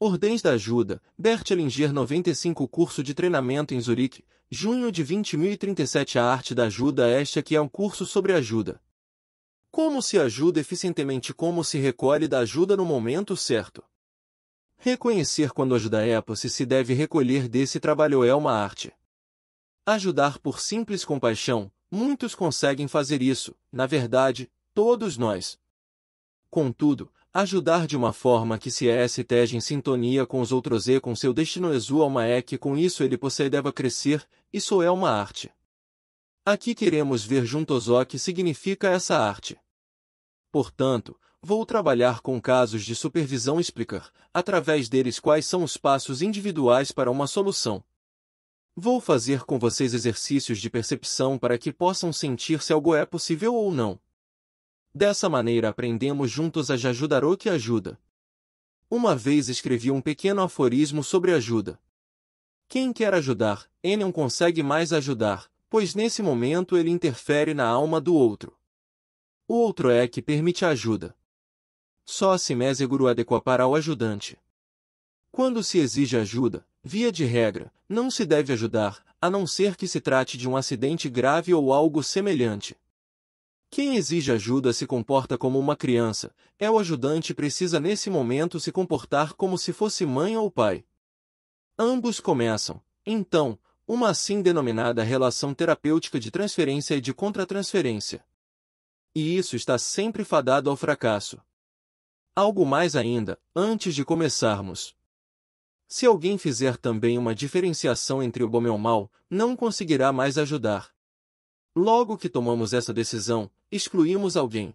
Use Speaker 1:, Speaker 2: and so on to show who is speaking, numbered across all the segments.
Speaker 1: Ordens da ajuda, Bert Hellinger 95 Curso de treinamento em Zurique, junho de 20.037 A arte da ajuda. Este aqui é um curso sobre ajuda. Como se ajuda eficientemente, como se recolhe da ajuda no momento certo. Reconhecer quando ajuda é posse se deve recolher desse trabalho é uma arte. Ajudar por simples compaixão, muitos conseguem fazer isso, na verdade, todos nós. Contudo, ajudar de uma forma que se esteja em sintonia com os outros e com seu destino é sua alma é que com isso ele deva crescer, isso é uma arte. Aqui queremos ver juntos o que significa essa arte. Portanto, vou trabalhar com casos de supervisão e explicar, através deles, quais são os passos individuais para uma solução. Vou fazer com vocês exercícios de percepção para que possam sentir se algo é possível ou não. Dessa maneira aprendemos juntos a ajudar o que ajuda. Uma vez escrevi um pequeno aforismo sobre ajuda. Quem quer ajudar, ele não consegue mais ajudar, pois nesse momento ele interfere na alma do outro. O outro é que permite a ajuda. Só assim é seguro adequado para o ajudante. Quando se exige ajuda, via de regra, não se deve ajudar, a não ser que se trate de um acidente grave ou algo semelhante. Quem exige ajuda se comporta como uma criança, o ajudante precisa nesse momento se comportar como se fosse mãe ou pai. Ambos começam, então, uma assim denominada relação terapêutica de transferência e de contratransferência. E isso está sempre fadado ao fracasso. Algo mais ainda, antes de começarmos. Se alguém fizer também uma diferenciação entre o bom e o mal, não conseguirá mais ajudar. Logo que tomamos essa decisão, excluímos alguém.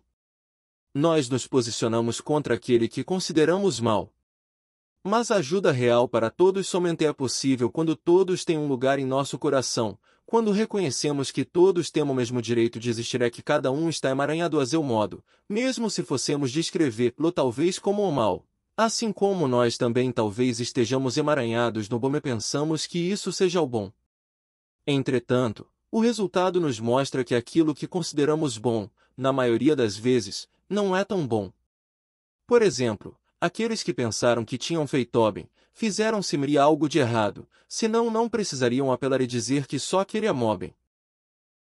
Speaker 1: Nós nos posicionamos contra aquele que consideramos mal. Mas a ajuda real para todos somente é possível quando todos têm um lugar em nosso coração, quando reconhecemos que todos temos o mesmo direito de existir, é que cada um está emaranhado a seu modo, mesmo se fossemos descrevê-lo talvez como o mal. Assim como nós também talvez estejamos emaranhados no bom e pensamos que isso seja o bom. Entretanto, o resultado nos mostra que aquilo que consideramos bom, na maioria das vezes, não é tão bom. Por exemplo, aqueles que pensaram que tinham feito bem, fizeram-se algo de errado, senão não precisariam apelar e dizer que só queriam bem.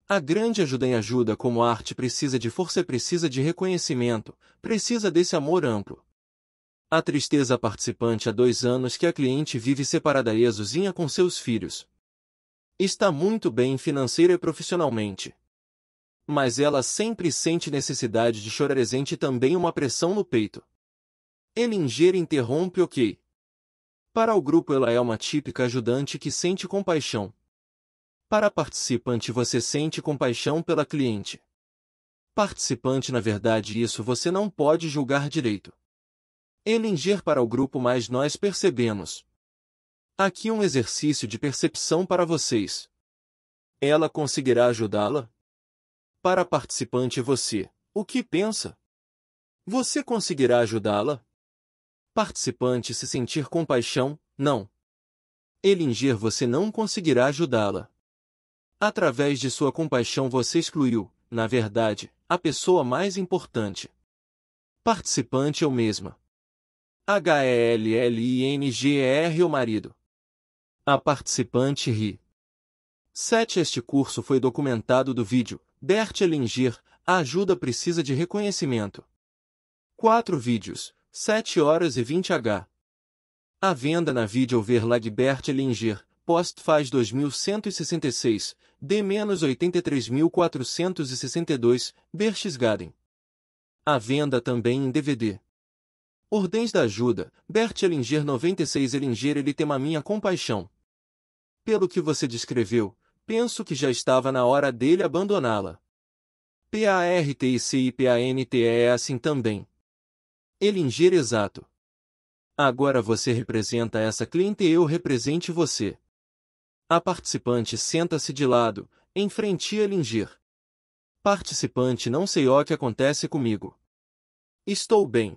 Speaker 1: A grande ajuda em ajuda como arte precisa de força e precisa de reconhecimento, precisa desse amor amplo. A tristeza participante há 2 anos que a cliente vive separada e sozinha com seus filhos. Está muito bem financeira e profissionalmente. Mas ela sempre sente necessidade de chorar e sente também uma pressão no peito. Hellinger interrompe ok. Para o grupo ela é uma típica ajudante que sente compaixão. Para a participante você sente compaixão pela cliente. Participante na verdade isso você não pode julgar direito. Hellinger para o grupo mas nós percebemos. Aqui um exercício de percepção para vocês. Ela conseguirá ajudá-la? Para a participante você, o que pensa? Você conseguirá ajudá-la? Participante se sentir compaixão, não. Hellinger você não conseguirá ajudá-la. Através de sua compaixão você excluiu, na verdade, a pessoa mais importante. Participante eu mesma. HELLINGER o marido. A participante ri. 7. Este curso foi documentado do vídeo, Bert Hellinger, a ajuda precisa de reconhecimento. 4 vídeos, 7 horas e 20h. A venda na vídeo Verlag Bert Hellinger, post faz 2166, D-83.462, Berchtesgaden. A venda também em DVD. Ordens da ajuda, Bert Hellinger 96 Hellinger ele tem a minha compaixão. Pelo que você descreveu, penso que já estava na hora dele abandoná-la. PARTICIPANTE é assim também. Hellinger exato. Agora você representa essa cliente e eu represente você. A participante senta-se de lado, em frente a Hellinger. Participante não sei o que acontece comigo. Estou bem.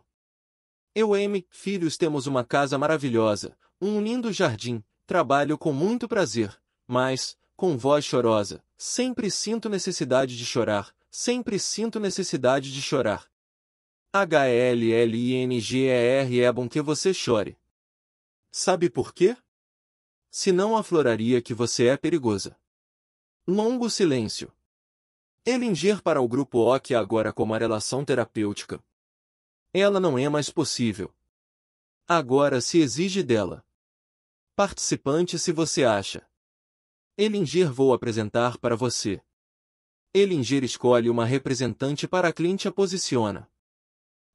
Speaker 1: Eu e filhos temos uma casa maravilhosa, um lindo jardim, trabalho com muito prazer, mas, com voz chorosa, sempre sinto necessidade de chorar, sempre sinto necessidade de chorar. HELLINGER é bom que você chore. Sabe por quê? Senão afloraria que você é perigosa. Longo silêncio. Elinger para o grupo OK agora como a relação terapêutica. Ela não é mais possível. Agora se exige dela. Participante se você acha. Elinger vou apresentar para você. Elinger escolhe uma representante para a cliente a posiciona.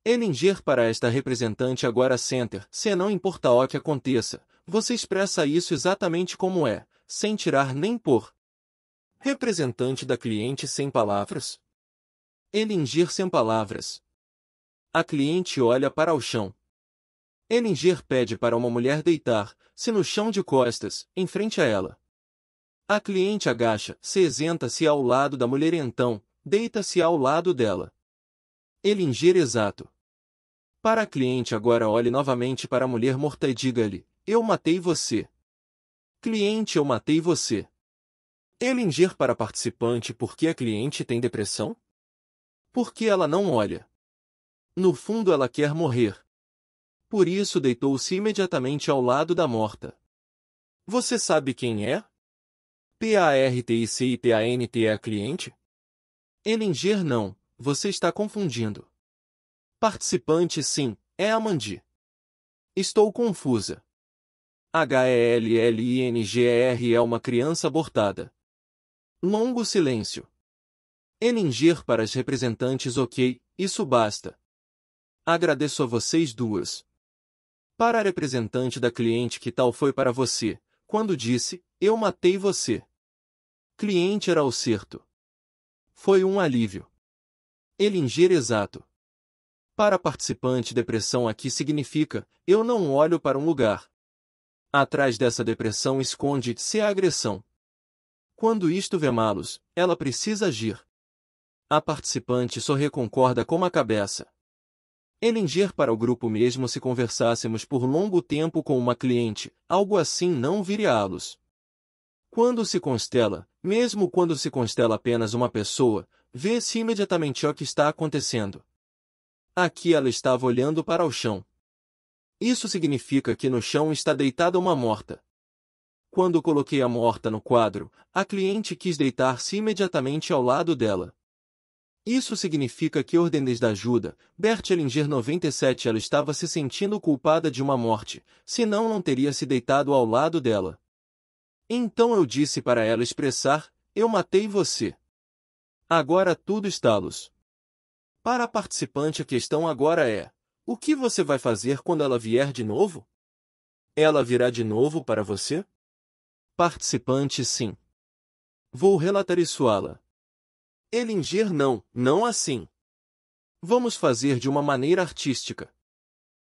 Speaker 1: Elinger para esta representante agora center, se não importa o que aconteça, você expressa isso exatamente como é, sem tirar nem pôr. Representante da cliente sem palavras. Elinger sem palavras. A cliente olha para o chão. Elinger pede para uma mulher deitar-se no chão de costas, em frente a ela. A cliente agacha-se e senta-se ao lado da mulher e então, deita-se ao lado dela. Elinger exato. Para a cliente agora olhe novamente para a mulher morta e diga-lhe, eu matei você. Cliente, eu matei você. Elinger para participante por que a cliente tem depressão? Porque ela não olha. No fundo ela quer morrer. Por isso deitou-se imediatamente ao lado da morta. Você sabe quem é? PARTICIPANT é a cliente? Elinger não, você está confundindo. Participante sim, é a Mandy. Estou confusa. HELLINGER é uma criança abortada. Longo silêncio. Elinger para as representantes OK, isso basta. Agradeço a vocês duas. Para a representante da cliente que tal foi para você, quando disse, eu matei você. Cliente era o certo. Foi um alívio. Elinger exato. Para participante depressão aqui significa, eu não olho para um lugar. Atrás dessa depressão esconde-se a agressão. Quando isto vê malos, ela precisa agir. A participante sorri concorda com a cabeça. Elinger para o grupo mesmo se conversássemos por longo tempo com uma cliente, algo assim não viria-los. Quando se constela, mesmo quando se constela apenas uma pessoa, vê-se imediatamente o que está acontecendo. Aqui ela estava olhando para o chão. Isso significa que no chão está deitada uma morta. Quando coloquei a morta no quadro, a cliente quis deitar-se imediatamente ao lado dela. Isso significa que ordenei da ajuda, Bert Elinger 97 ela estava se sentindo culpada de uma morte, senão não teria se deitado ao lado dela. Então eu disse para ela expressar, eu matei você. Agora tudo está luz. Para a participante a questão agora é, o que você vai fazer quando ela vier de novo? Ela virá de novo para você? Participante sim. Vou relatar isso a ela. Elinger não, não assim. Vamos fazer de uma maneira artística.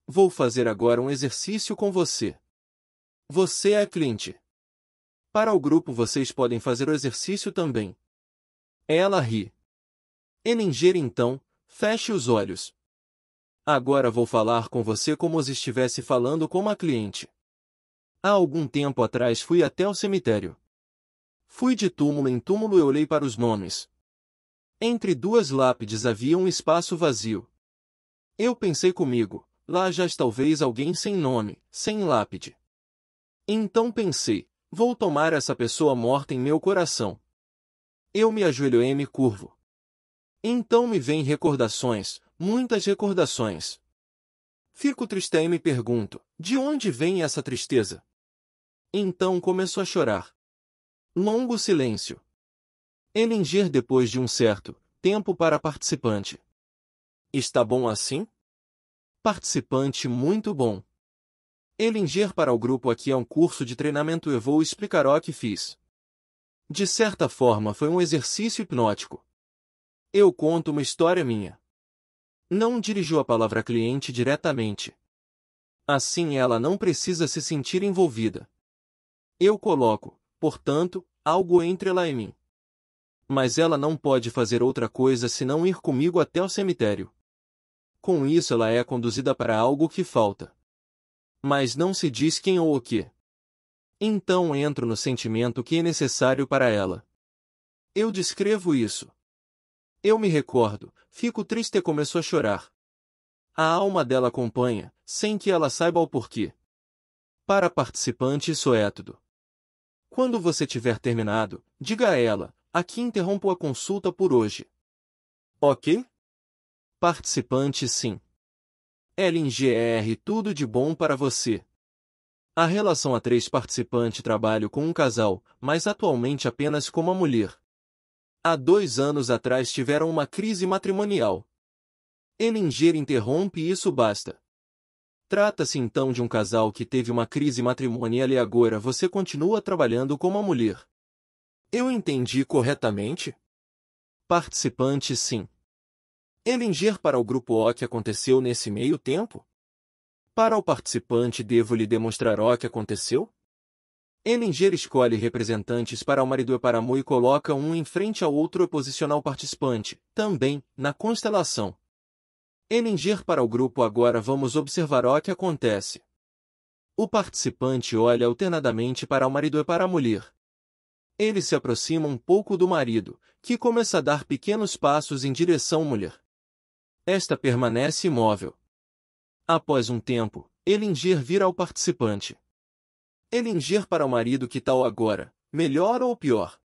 Speaker 1: Vou fazer agora um exercício com você. Você é a cliente. Para o grupo vocês podem fazer o exercício também. Ela ri. Elinger então, feche os olhos. Agora vou falar com você como se estivesse falando com uma cliente. Há algum tempo atrás fui até o cemitério. Fui de túmulo em túmulo e olhei para os nomes. Entre duas lápides havia um espaço vazio. Eu pensei comigo, lá já está talvez alguém sem nome, sem lápide. Então pensei, vou tomar essa pessoa morta em meu coração. Eu me ajoelho e me curvo. Então me vêm recordações, muitas recordações. Fico triste e me pergunto, de onde vem essa tristeza? Então começo a chorar. Longo silêncio. Elinger depois de um certo tempo para a participante. Está bom assim? Participante muito bom. Elinger para o grupo aqui é um curso de treinamento e vou explicar o que fiz. De certa forma foi um exercício hipnótico. Eu conto uma história minha. Não dirijo a palavra cliente diretamente. Assim ela não precisa se sentir envolvida. Eu coloco, portanto, algo entre ela e mim. Mas ela não pode fazer outra coisa senão ir comigo até o cemitério. Com isso ela é conduzida para algo que falta. Mas não se diz quem ou o que. Então entro no sentimento que é necessário para ela. Eu descrevo isso. Eu me recordo, fico triste e começo a chorar. A alma dela acompanha, sem que ela saiba o porquê. Para a participante isso é tudo. Quando você tiver terminado, diga a ela, aqui interrompo a consulta por hoje. Ok? Participante sim. LNGR tudo de bom para você. A relação a 3 participante trabalho com um casal, mas atualmente apenas com uma mulher. Há 2 anos atrás tiveram uma crise matrimonial. Elinger interrompe e isso basta. Trata-se então de um casal que teve uma crise matrimonial e agora você continua trabalhando com uma mulher. Eu entendi corretamente? Participante sim. Elinger para o grupo O que aconteceu nesse meio tempo? Para o participante devo lhe demonstrar o que aconteceu? Elinger escolhe representantes para o marido e para a mulher e coloca um em frente ao outro e posiciona o participante, também, na constelação. Elinger para o grupo agora vamos observar o que acontece. O participante olha alternadamente para o marido e para a mulher. Ele se aproxima um pouco do marido, que começa a dar pequenos passos em direção à mulher. Esta permanece imóvel. Após um tempo, Elinger vira ao participante. Elinger para o marido que tal agora, melhor ou pior?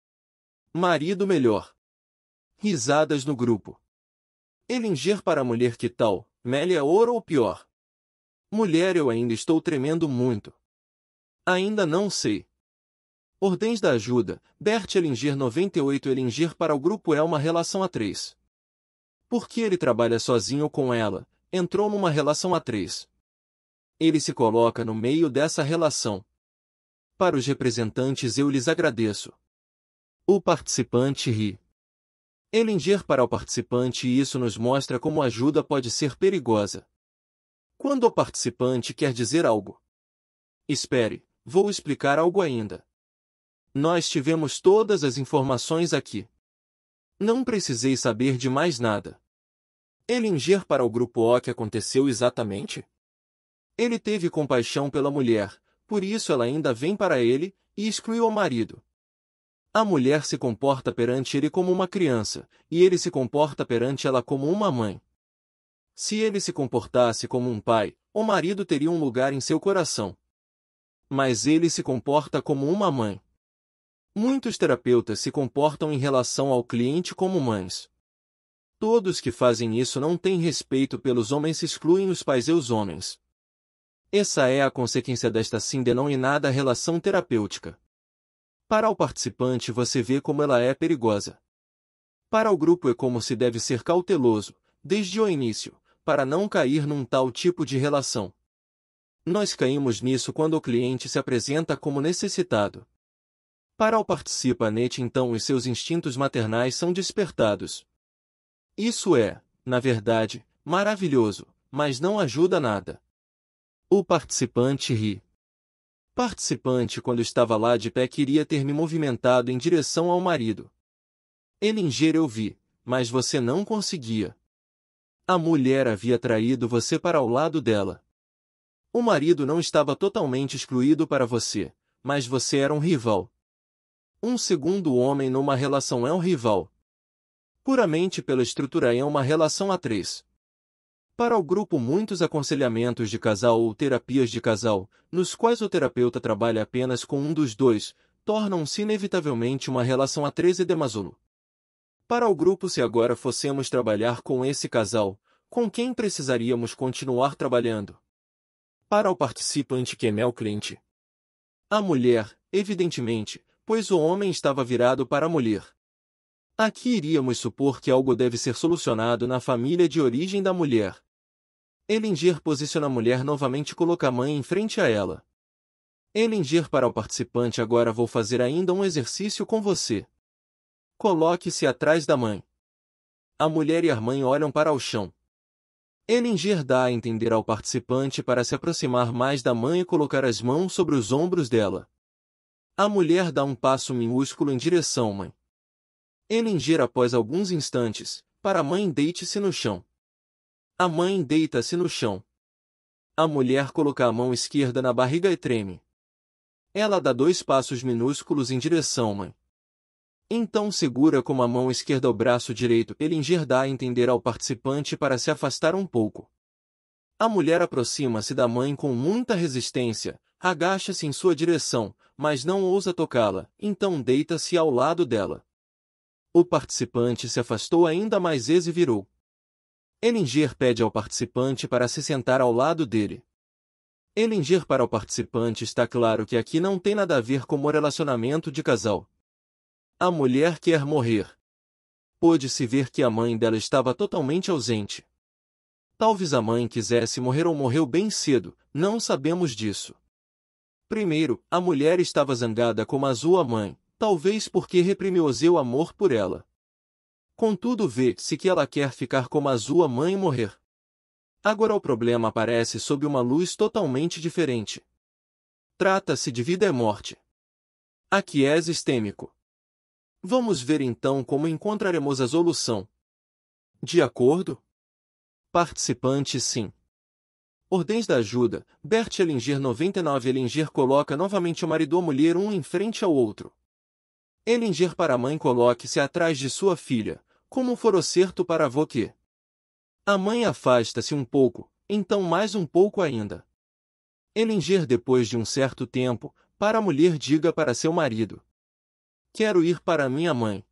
Speaker 1: Marido melhor. Risadas no grupo. Elinger para a mulher que tal, melhor ou pior? Mulher eu ainda estou tremendo muito. Ainda não sei. Ordens da ajuda, Bert Elinger 98 Elinger para o grupo é uma relação a 3. Porque ele trabalha sozinho com ela, entrou numa relação a 3. Ele se coloca no meio dessa relação. Para os representantes eu lhes agradeço. O participante ri. Elinger para o participante e isso nos mostra como a ajuda pode ser perigosa. Quando o participante quer dizer algo. Espere, vou explicar algo ainda. Nós tivemos todas as informações aqui. Não precisei saber de mais nada. Elinger para o grupo O que aconteceu exatamente? Ele teve compaixão pela mulher, por isso ela ainda vem para ele, e excluiu o marido. A mulher se comporta perante ele como uma criança, e ele se comporta perante ela como uma mãe. Se ele se comportasse como um pai, o marido teria um lugar em seu coração. Mas ele se comporta como uma mãe. Muitos terapeutas se comportam em relação ao cliente como mães. Todos que fazem isso não têm respeito pelos homens e excluem os pais e os homens. Essa é a consequência desta assim denominada relação terapêutica. Para o participante você vê como ela é perigosa. Para o grupo é como se deve ser cauteloso, desde o início, para não cair num tal tipo de relação. Nós caímos nisso quando o cliente se apresenta como necessitado. Para o participante então os seus instintos maternais são despertados. Isso é, na verdade, maravilhoso, mas não ajuda nada. O participante ri. Participante quando estava lá de pé queria ter me movimentado em direção ao marido. Elinger eu vi, mas você não conseguia. A mulher havia traído você para o lado dela. O marido não estava totalmente excluído para você, mas você era um rival. Um segundo homem numa relação é um rival. Puramente pela estrutura é uma relação a 3. Para o grupo muitos aconselhamentos de casal ou terapias de casal, nos quais o terapeuta trabalha apenas com um dos dois, tornam-se inevitavelmente uma relação a 3 edemazolo. Para o grupo se agora fossemos trabalhar com esse casal, com quem precisaríamos continuar trabalhando? Para o participante que é meu cliente. A mulher, evidentemente, pois o homem estava virado para a mulher. Aqui iríamos supor que algo deve ser solucionado na família de origem da mulher. Elinger posiciona a mulher novamente e coloca a mãe em frente a ela. Elinger para o participante agora vou fazer ainda um exercício com você. Coloque-se atrás da mãe. A mulher e a mãe olham para o chão. Elinger dá a entender ao participante para se aproximar mais da mãe e colocar as mãos sobre os ombros dela. A mulher dá um passo minúsculo em direção à mãe. Elinger após alguns instantes, para a mãe deite-se no chão. A mãe deita-se no chão. A mulher coloca a mão esquerda na barriga e treme. Ela dá 2 passos minúsculos em direção à mãe. Então segura com a mão esquerda o braço direito. Elinger dá a entender ao participante para se afastar um pouco. A mulher aproxima-se da mãe com muita resistência, agacha-se em sua direção, mas não ousa tocá-la, então deita-se ao lado dela. O participante se afastou ainda mais vezes e virou. Ellinger pede ao participante para se sentar ao lado dele. Ellinger para o participante está claro que aqui não tem nada a ver com o relacionamento de casal. A mulher quer morrer. Pôde-se ver que a mãe dela estava totalmente ausente. Talvez a mãe quisesse morrer ou morreu bem cedo, não sabemos disso. Primeiro, a mulher estava zangada com a sua mãe, talvez porque reprimiu o seu amor por ela. Contudo vê-se que ela quer ficar como a sua mãe e morrer. Agora o problema aparece sob uma luz totalmente diferente. Trata-se de vida e morte. Aqui é sistêmico. Vamos ver então como encontraremos a solução. De acordo? Participante sim. Ordens da ajuda, Bert Ellinger 99 Ellinger coloca novamente o marido ou mulher um em frente ao outro. Ellinger para a mãe coloque-se atrás de sua filha, como for o certo para avô que. A mãe afasta-se um pouco, então mais um pouco ainda. Ellinger depois de um certo tempo, para a mulher diga para seu marido. Quero ir para minha mãe.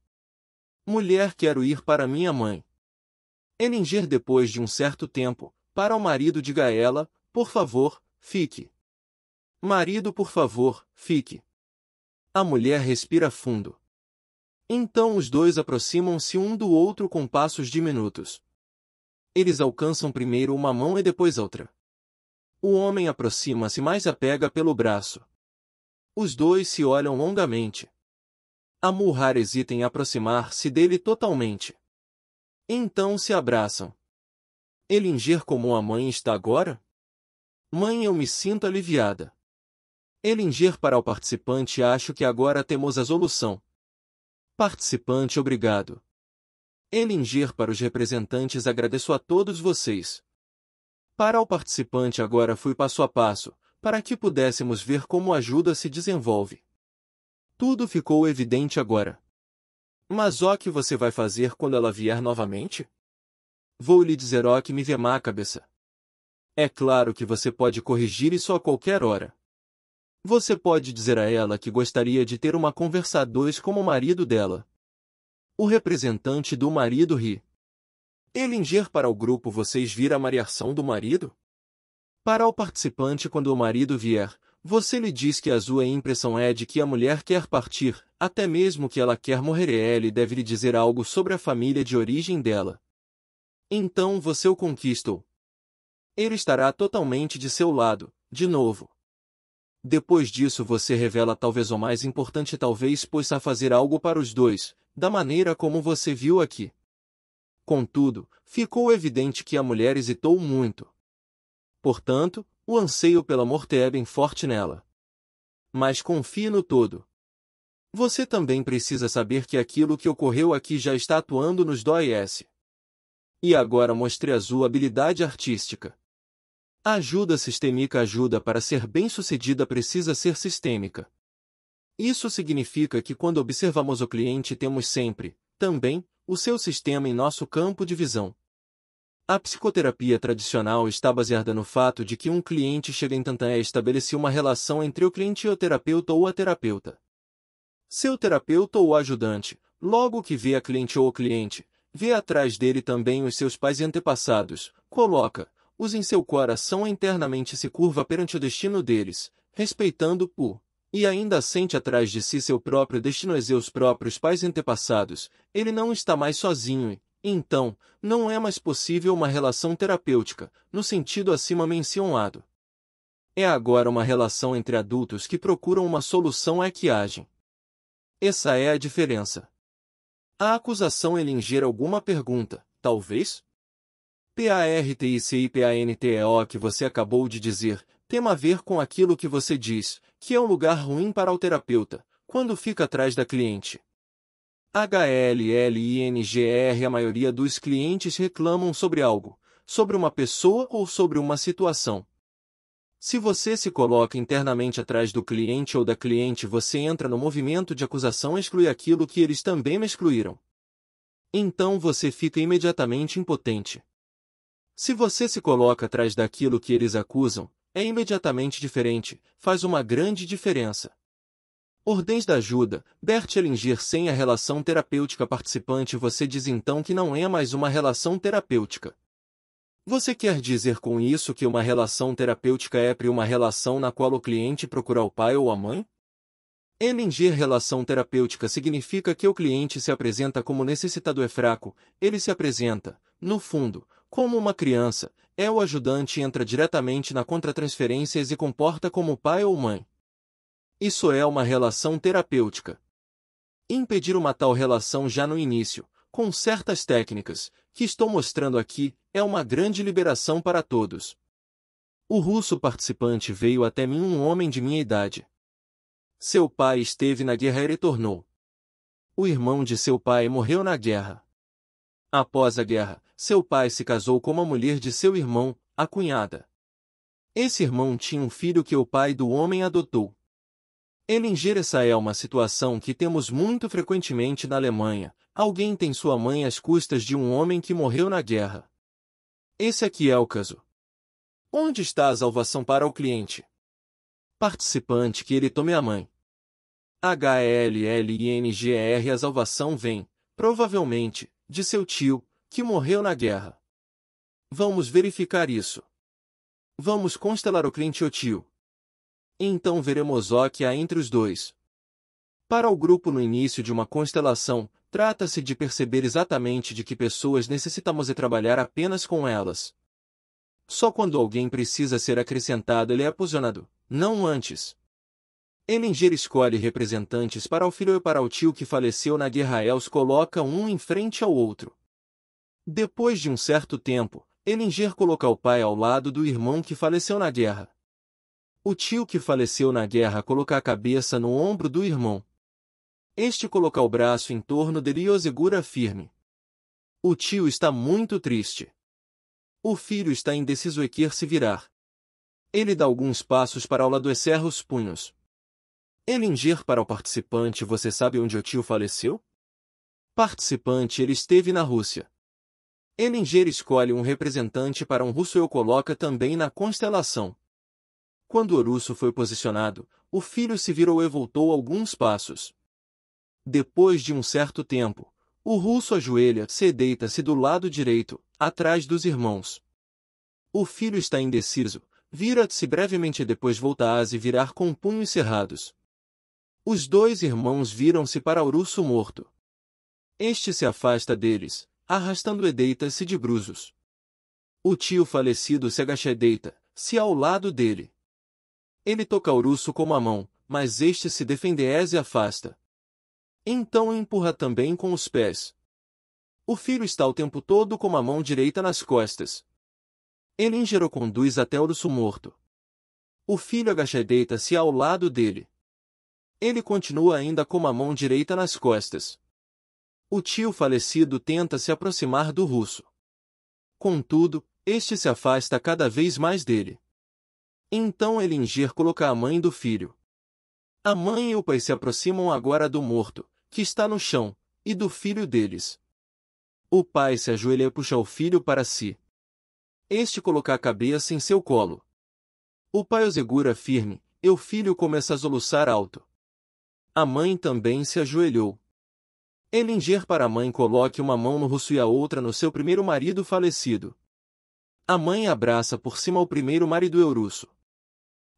Speaker 1: Mulher quero ir para minha mãe. Ellinger depois de um certo tempo, para o marido diga a ela, por favor, fique. Marido por favor, fique. A mulher respira fundo. Então os dois aproximam-se um do outro com passos diminutos. Eles alcançam primeiro uma mão e depois outra. O homem aproxima-se mais a pega pelo braço. Os dois se olham longamente. A mulher hesita em aproximar-se dele totalmente. Então se abraçam. Ellinger como a mãe está agora? Mãe, eu me sinto aliviada. Ellinger para o participante, acho que agora temos a solução. Participante, obrigado. Ellinger para os representantes, agradeço a todos vocês. Para o participante agora fui passo a passo, para que pudéssemos ver como a ajuda se desenvolve. Tudo ficou evidente agora. Mas o que você vai fazer quando ela vier novamente? Vou lhe dizer o que me vem à cabeça. É claro que você pode corrigir isso a qualquer hora. Você pode dizer a ela que gostaria de ter uma conversa a dois como o marido dela. O representante do marido ri. Ellinger para o grupo, vocês viram a variação do marido? Para o participante, quando o marido vier, você lhe diz que a sua impressão é de que a mulher quer partir, até mesmo que ela quer morrer, e ele deve lhe dizer algo sobre a família de origem dela. Então você o conquistou. Ele estará totalmente de seu lado, de novo. Depois disso você revela talvez o mais importante, talvez possa fazer algo para os dois, da maneira como você viu aqui. Contudo, ficou evidente que a mulher hesitou muito. Portanto, o anseio pelo amor é bem forte nela. Mas confie no todo. Você também precisa saber que aquilo que ocorreu aqui já está atuando nos dois. E agora mostre a sua habilidade artística. A ajuda sistêmica, ajuda para ser bem-sucedida precisa ser sistêmica. Isso significa que quando observamos o cliente temos sempre, também, o seu sistema em nosso campo de visão. A psicoterapia tradicional está baseada no fato de que um cliente chega em tanto estabelecer uma relação entre o cliente e o terapeuta ou a terapeuta. Seu terapeuta ou ajudante, logo que vê a cliente ou o cliente, vê atrás dele também os seus pais e antepassados, coloca-os em seu coração e internamente se curva perante o destino deles, respeitando-o, e ainda sente atrás de si seu próprio destino e seus próprios pais e antepassados. Ele não está mais sozinho e, então, não é mais possível uma relação terapêutica, no sentido acima mencionado. É agora uma relação entre adultos que procuram uma solução e que agem. Essa é a diferença. A acusação Ellinger alguma pergunta, talvez? PARTICIPANTEO que você acabou de dizer, tem a ver com aquilo que você diz, que é um lugar ruim para o terapeuta, quando fica atrás da cliente. HLLINGR A maioria dos clientes reclamam sobre algo, sobre uma pessoa ou sobre uma situação. Se você se coloca internamente atrás do cliente ou da cliente, você entra no movimento de acusação e exclui aquilo que eles também me excluíram. Então você fica imediatamente impotente. Se você se coloca atrás daquilo que eles acusam, é imediatamente diferente, faz uma grande diferença. Ordens da ajuda, Bert Hellinger. Sem a relação terapêutica participante, você diz então que não é mais uma relação terapêutica. Você quer dizer com isso que uma relação terapêutica é uma relação na qual o cliente procura o pai ou a mãe? Hellinger. Relação terapêutica significa que o cliente se apresenta como necessitado, é fraco, ele se apresenta, no fundo, como uma criança, é o ajudante, entra diretamente na contratransferência e se comporta como pai ou mãe. Isso é uma relação terapêutica. Impedir uma tal relação já no início, com certas técnicas, que estou mostrando aqui, é uma grande liberação para todos. O russo participante veio até mim, um homem de minha idade. Seu pai esteve na guerra e retornou. O irmão de seu pai morreu na guerra. Após a guerra, seu pai se casou com a mulher de seu irmão, a cunhada. Esse irmão tinha um filho que o pai do homem adotou. Hellinger. Essa é uma situação que temos muito frequentemente na Alemanha. Alguém tem sua mãe às custas de um homem que morreu na guerra. Esse aqui é o caso. Onde está a salvação para o cliente? Participante. Que ele tome a mãe. HELLINGER. A salvação vem, provavelmente, de seu tio, que morreu na guerra. Vamos verificar isso. Vamos constelar o cliente e o tio. Então veremos o que há entre os dois. Para o grupo no início de uma constelação, trata-se de perceber exatamente de que pessoas necessitamos e trabalhar apenas com elas. Só quando alguém precisa ser acrescentado ele é posicionado, não antes. Hellinger escolhe representantes para o filho e para o tio que faleceu na guerra e os coloca um em frente ao outro. Depois de um certo tempo, Hellinger coloca o pai ao lado do irmão que faleceu na guerra. O tio que faleceu na guerra coloca a cabeça no ombro do irmão. Este coloca o braço em torno dele e o segura firme. O tio está muito triste. O filho está indeciso e quer se virar. Ele dá alguns passos para o lado e cerra os punhos. Hellinger. Para o participante. Você sabe onde o tio faleceu? Participante. Ele esteve na Rússia. Hellinger escolhe um representante para um russo e o coloca também na constelação. Quando o russo foi posicionado, o filho se virou e voltou alguns passos. Depois de um certo tempo, o russo ajoelha-se e deita-se do lado direito, atrás dos irmãos. O filho está indeciso, vira-se brevemente e depois volta a se virar com punhos cerrados. Os dois irmãos viram-se para o russo morto. Este se afasta deles, arrastando e deita-se de bruços. O tio falecido se agacha e deita-se ao lado dele. Ele toca o russo com a mão, mas este se defende e afasta. Então o empurra também com os pés. O filho está o tempo todo com a mão direita nas costas. Hellinger o conduz até o russo morto. O filho agacha e deita-se ao lado dele. Ele continua ainda com a mão direita nas costas. O tio falecido tenta se aproximar do russo. Contudo, este se afasta cada vez mais dele. Então Hellinger coloca a mãe do filho. A mãe e o pai se aproximam agora do morto, que está no chão, e do filho deles. O pai se ajoelha e puxa o filho para si. Este coloca a cabeça em seu colo. O pai o segura firme, e o filho começa a soluçar alto. A mãe também se ajoelhou. Hellinger. Para a mãe, coloque uma mão no russo e a outra no seu primeiro marido falecido. A mãe abraça por cima o primeiro marido e o russo.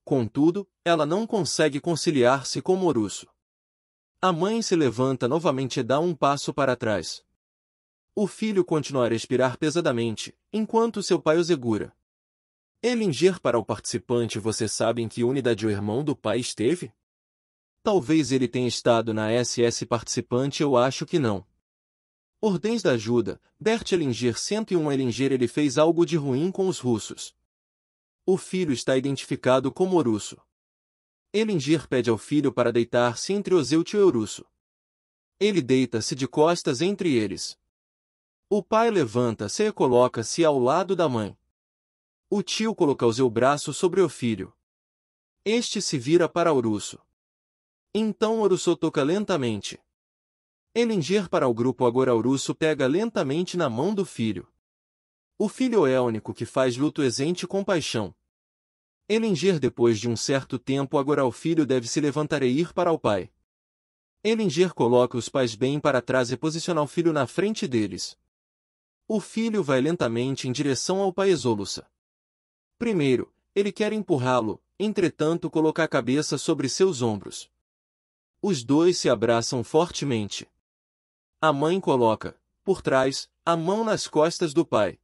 Speaker 1: Contudo, ela não consegue conciliar-se com o russo. A mãe se levanta novamente e dá um passo para trás. O filho continua a respirar pesadamente, enquanto seu pai o segura. Hellinger. Para o participante. Você sabe em que unidade o irmão do pai esteve? Talvez ele tenha estado na SS. Participante. Eu acho que não. Ordens da ajuda, Bert Hellinger. 101 Hellinger. Ele fez algo de ruim com os russos. O filho está identificado como russo. Hellinger pede ao filho para deitar-se entre o tio e o russo. Ele deita-se de costas entre eles. O pai levanta-se e coloca-se ao lado da mãe. O tio coloca o seu braço sobre o filho. Este se vira para o russo. Então o russo toca lentamente. Hellinger. Para o grupo agora o russo pega lentamente na mão do filho. O filho é o único que faz luto e sente compaixão. Ellinger depois de um certo tempo agora o filho deve se levantar e ir para o pai. Ellinger coloca os pais bem para trás e posiciona o filho na frente deles. O filho vai lentamente em direção ao pai e soluça. Primeiro, ele quer empurrá-lo, entretanto coloca a cabeça sobre seus ombros. Os dois se abraçam fortemente. A mãe coloca, por trás, a mão nas costas do pai.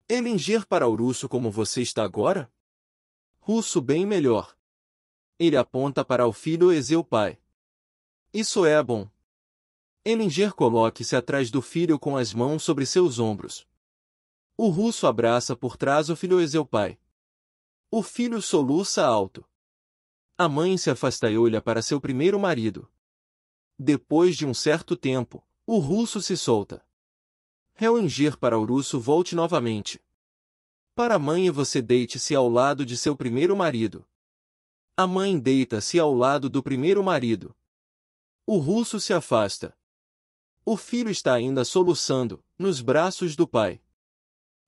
Speaker 1: Ellinger para o russo como você está agora? Russo bem melhor. Ele aponta para o filho e seu pai. Isso é bom. Ellinger coloque-se atrás do filho com as mãos sobre seus ombros. O russo abraça por trás o filho e seu pai. O filho soluça alto. A mãe se afasta e olha para seu primeiro marido. Depois de um certo tempo, o russo se solta. Ellinger para o russo volte novamente. Para a mãe você deite-se ao lado de seu primeiro marido. A mãe deita-se ao lado do primeiro marido. O russo se afasta. O filho está ainda soluçando, nos braços do pai.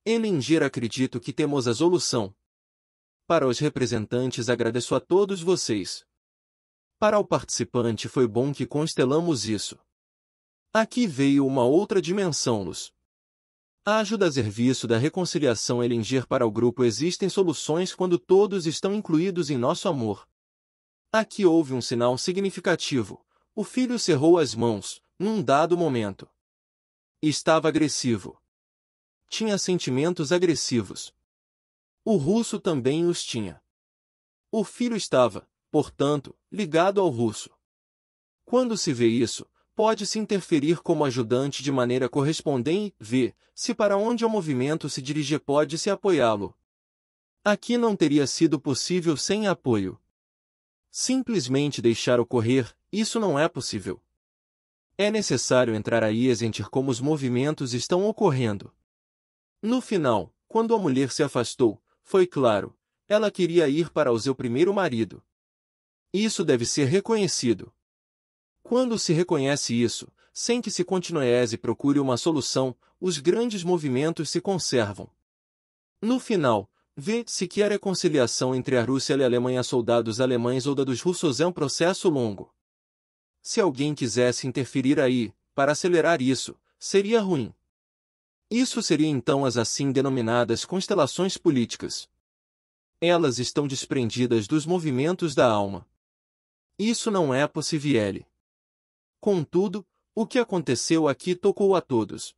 Speaker 1: Ellinger acredito que temos a solução. Para os representantes agradeço a todos vocês. Para o participante foi bom que constelamos isso. Aqui veio uma outra dimensão, Luz. A ajuda a serviço da reconciliação Ellinger para o grupo existem soluções quando todos estão incluídos em nosso amor. Aqui houve um sinal significativo. O filho cerrou as mãos, num dado momento. Estava agressivo. Tinha sentimentos agressivos. O russo também os tinha. O filho estava, portanto, ligado ao russo. Quando se vê isso, pode-se interferir como ajudante de maneira correspondente e ver se para onde o movimento se dirige pode-se apoiá-lo. Aqui não teria sido possível sem apoio. Simplesmente deixar ocorrer, isso não é possível. É necessário entrar aí e sentir como os movimentos estão ocorrendo. No final, quando a mulher se afastou, foi claro, ela queria ir para o seu primeiro marido. Isso deve ser reconhecido. Quando se reconhece isso, sem que se continue e procure uma solução, os grandes movimentos se conservam. No final, vê-se que a reconciliação entre a Rússia e a Alemanha soldados alemães ou da dos russos é um processo longo. Se alguém quisesse interferir aí, para acelerar isso, seria ruim. Isso seria então as assim denominadas constelações políticas. Elas estão desprendidas dos movimentos da alma. Isso não é possível. Contudo, o que aconteceu aqui tocou a todos.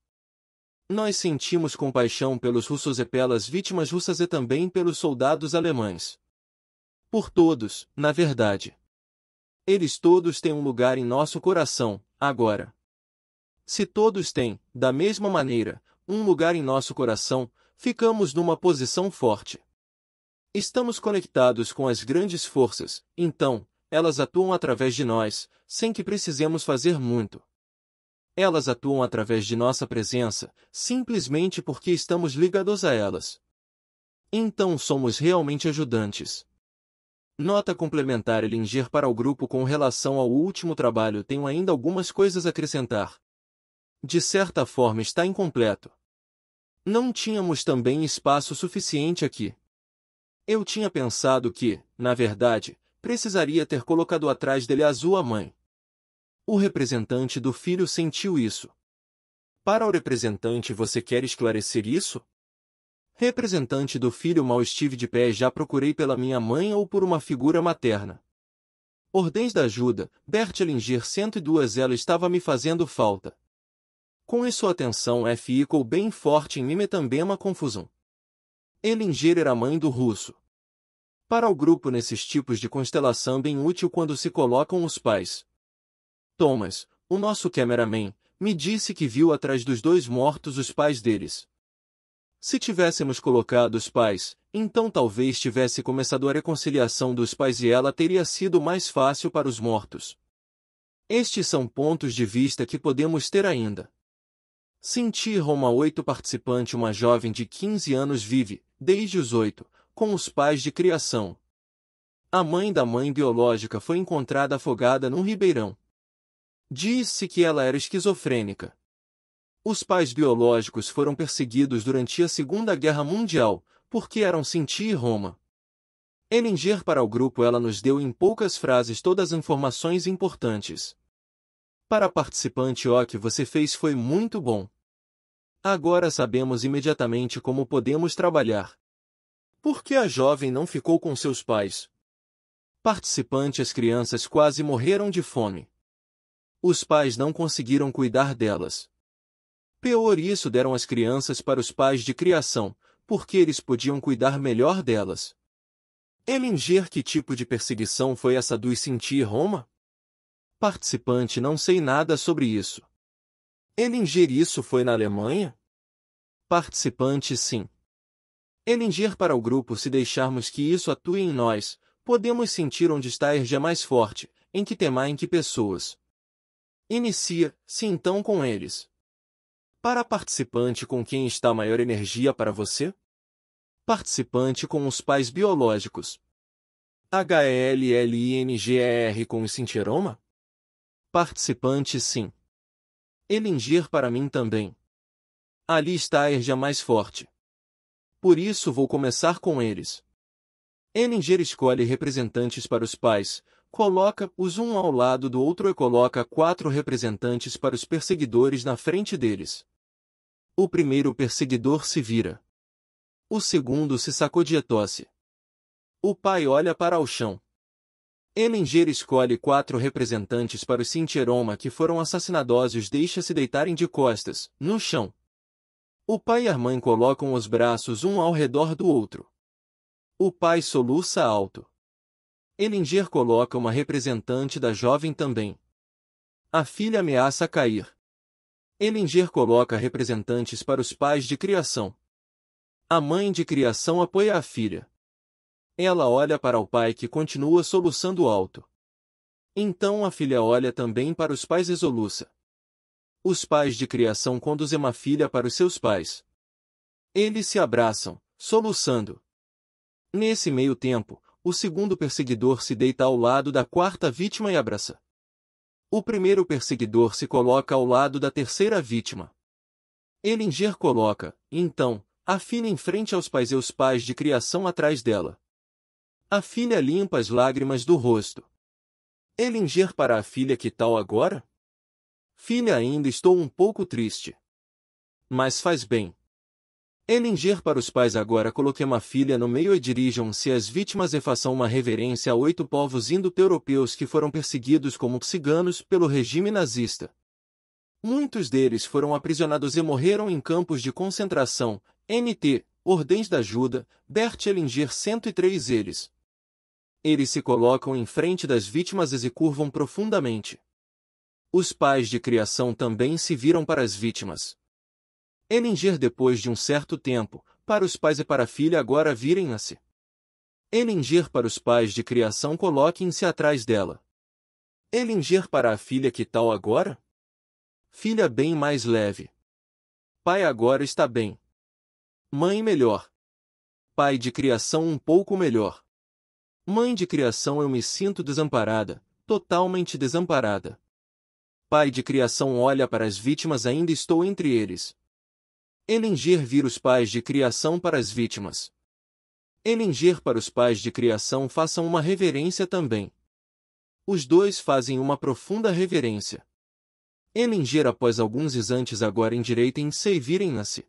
Speaker 1: Nós sentimos compaixão pelos russos e pelas vítimas russas e também pelos soldados alemães. Por todos, na verdade. Eles todos têm um lugar em nosso coração, agora. Se todos têm, da mesma maneira, um lugar em nosso coração, ficamos numa posição forte. Estamos conectados com as grandes forças, então, elas atuam através de nós, sem que precisemos fazer muito. Elas atuam através de nossa presença, simplesmente porque estamos ligados a elas. Então somos realmente ajudantes. Nota complementar Ellinger para o grupo com relação ao último trabalho tenho ainda algumas coisas a acrescentar. De certa forma está incompleto. Não tínhamos também espaço suficiente aqui. Eu tinha pensado que, na verdade, precisaria ter colocado atrás dele a sua mãe. O representante do filho sentiu isso. Para o representante você quer esclarecer isso? Representante do filho mal estive de pé já procurei pela minha mãe ou por uma figura materna. Ordens da ajuda, Bert Ellinger 102 ela estava me fazendo falta. Com isso a atenção ficou bem forte em mim e também uma confusão. Ellinger era a mãe do russo. Para o grupo nesses tipos de constelação bem útil quando se colocam os pais. Thomas, o nosso cameraman, me disse que viu atrás dos dois mortos os pais deles. Se tivéssemos colocado os pais, então talvez tivesse começado a reconciliação dos pais e ela teria sido mais fácil para os mortos. Estes são pontos de vista que podemos ter ainda. Senti Roma 8 participante uma jovem de 15 anos vive, desde os 8, com os pais de criação. A mãe da mãe biológica foi encontrada afogada num ribeirão. Diz-se que ela era esquizofrênica. Os pais biológicos foram perseguidos durante a Segunda Guerra Mundial, porque eram Sinti e Roma. Elingir para o grupo. Ela nos deu em poucas frases todas as informações importantes. Para a participante, o que você fez foi muito bom. Agora sabemos imediatamente como podemos trabalhar. Por que a jovem não ficou com seus pais? Participante. As crianças quase morreram de fome. Os pais não conseguiram cuidar delas. Pior isso, deram as crianças para os pais de criação, porque eles podiam cuidar melhor delas. Elingir. Que tipo de perseguição foi essa do Sinti Roma? Participante. Não sei nada sobre isso. Elingir. Isso foi na Alemanha? Participante. Sim. Elingir para o grupo. Se deixarmos que isso atue em nós, podemos sentir onde está a energia mais forte, em que tema, em que pessoas. Inicia-se então com eles. Para participante, com quem está a maior energia para você? Participante. Com os pais biológicos. HELLINGER. Com o Sinteroma? Participante. Sim. Elingir. Para mim também. Ali está a energia mais forte. Por isso vou começar com eles. Elingir. Escolhe representantes para os pais, coloca-os um ao lado do outro e coloca 4 representantes para os perseguidores na frente deles. O primeiro perseguidor se vira. O segundo se sacode e tosse. O pai olha para o chão. Elingir. Escolhe 4 representantes para os Sinteroma que foram assassinados e os deixa-se deitarem de costas, no chão. O pai e a mãe colocam os braços um ao redor do outro. O pai soluça alto. Elingir coloca uma representante da jovem também. A filha ameaça cair. Elingir coloca representantes para os pais de criação. A mãe de criação apoia a filha. Ela olha para o pai que continua soluçando alto. Então a filha olha também para os pais e soluça. Os pais de criação conduzem a filha para os seus pais. Eles se abraçam, soluçando. Nesse meio tempo, o segundo perseguidor se deita ao lado da 4ª vítima e abraça. O primeiro perseguidor se coloca ao lado da 3ª vítima. Elingir coloca, então, a filha em frente aos pais e os pais de criação atrás dela. A filha limpa as lágrimas do rosto. Elingir para a filha. Que tal agora? Filha. Ainda estou um pouco triste. Mas faz bem. Elingir para os pais. Agora coloquei uma filha no meio e dirijam-se às vítimas e façam uma reverência a 8 povos indo-europeus que foram perseguidos como ciganos pelo regime nazista. Muitos deles foram aprisionados e morreram em campos de concentração. NT, Ordens da Ajuda, Bert Elingir. 103 eles. Eles se colocam em frente das vítimas e se curvam profundamente. Os pais de criação também se viram para as vítimas. Elingir. Depois de um certo tempo, para os pais e para a filha agora virem-se. Elingir para os pais de criação. Coloquem-se atrás dela. Elingir para a filha. Que tal agora? Filha. Bem mais leve. Pai. Agora está bem. Mãe. Melhor. Pai de criação. Um pouco melhor. Mãe de criação. Eu me sinto desamparada, totalmente desamparada. Pai de criação olha para as vítimas. Ainda estou entre eles. Elingir. Vira os pais de criação para as vítimas. Elingir para os pais de criação. Façam uma reverência também. Os dois fazem uma profunda reverência. Elingir. Após alguns instantes agora endireitem-se e virem-se.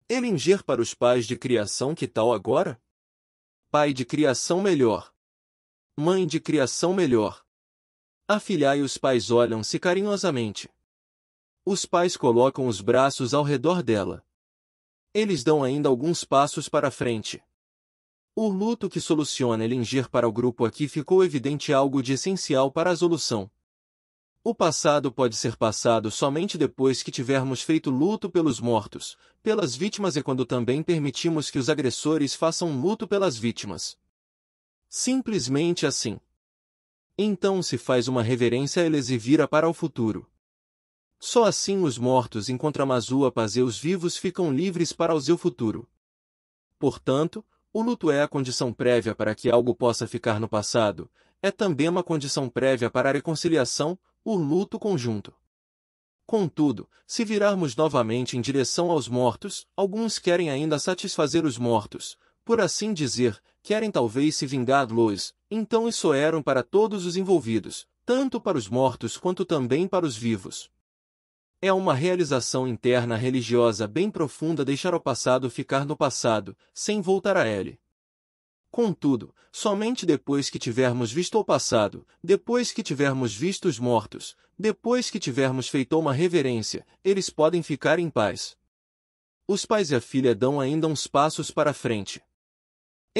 Speaker 1: Elingir para os pais de criação. Que tal agora? Pai de criação. Melhor. Mãe de criação. Melhor. A filha e os pais olham-se carinhosamente. Os pais colocam os braços ao redor dela. Eles dão ainda alguns passos para frente. O luto que soluciona Elingir para o grupo. Aqui ficou evidente algo de essencial para a solução. O passado pode ser passado somente depois que tivermos feito luto pelos mortos, pelas vítimas e quando também permitimos que os agressores façam luto pelas vítimas. Simplesmente assim. Então se faz uma reverência a eles e vira para o futuro. Só assim os mortos encontram a sua paz e os vivos ficam livres para o seu futuro. Portanto, o luto é a condição prévia para que algo possa ficar no passado, é também uma condição prévia para a reconciliação, o luto conjunto. Contudo, se virarmos novamente em direção aos mortos, alguns querem ainda satisfazer os mortos, por assim dizer, querem talvez se vingar-los, então isso eram para todos os envolvidos, tanto para os mortos quanto também para os vivos. É uma realização interna religiosa bem profunda deixar o passado ficar no passado, sem voltar a ele. Contudo, somente depois que tivermos visto o passado, depois que tivermos visto os mortos, depois que tivermos feito uma reverência, eles podem ficar em paz. Os pais e a filha dão ainda uns passos para frente.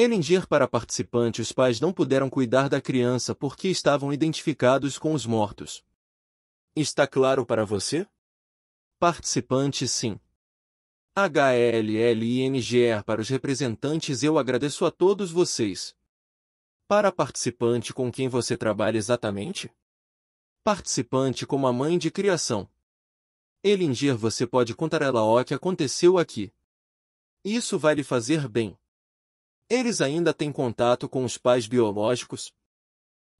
Speaker 1: Elingir para participante: os pais não puderam cuidar da criança porque estavam identificados com os mortos. Está claro para você? Participante: sim. HELLINGER para os representantes: eu agradeço a todos vocês. Para participante: com quem você trabalha exatamente? Participante: como a mãe de criação. Elingir: você pode contar a ela o que aconteceu aqui. Isso vai lhe fazer bem. Eles ainda têm contato com os pais biológicos?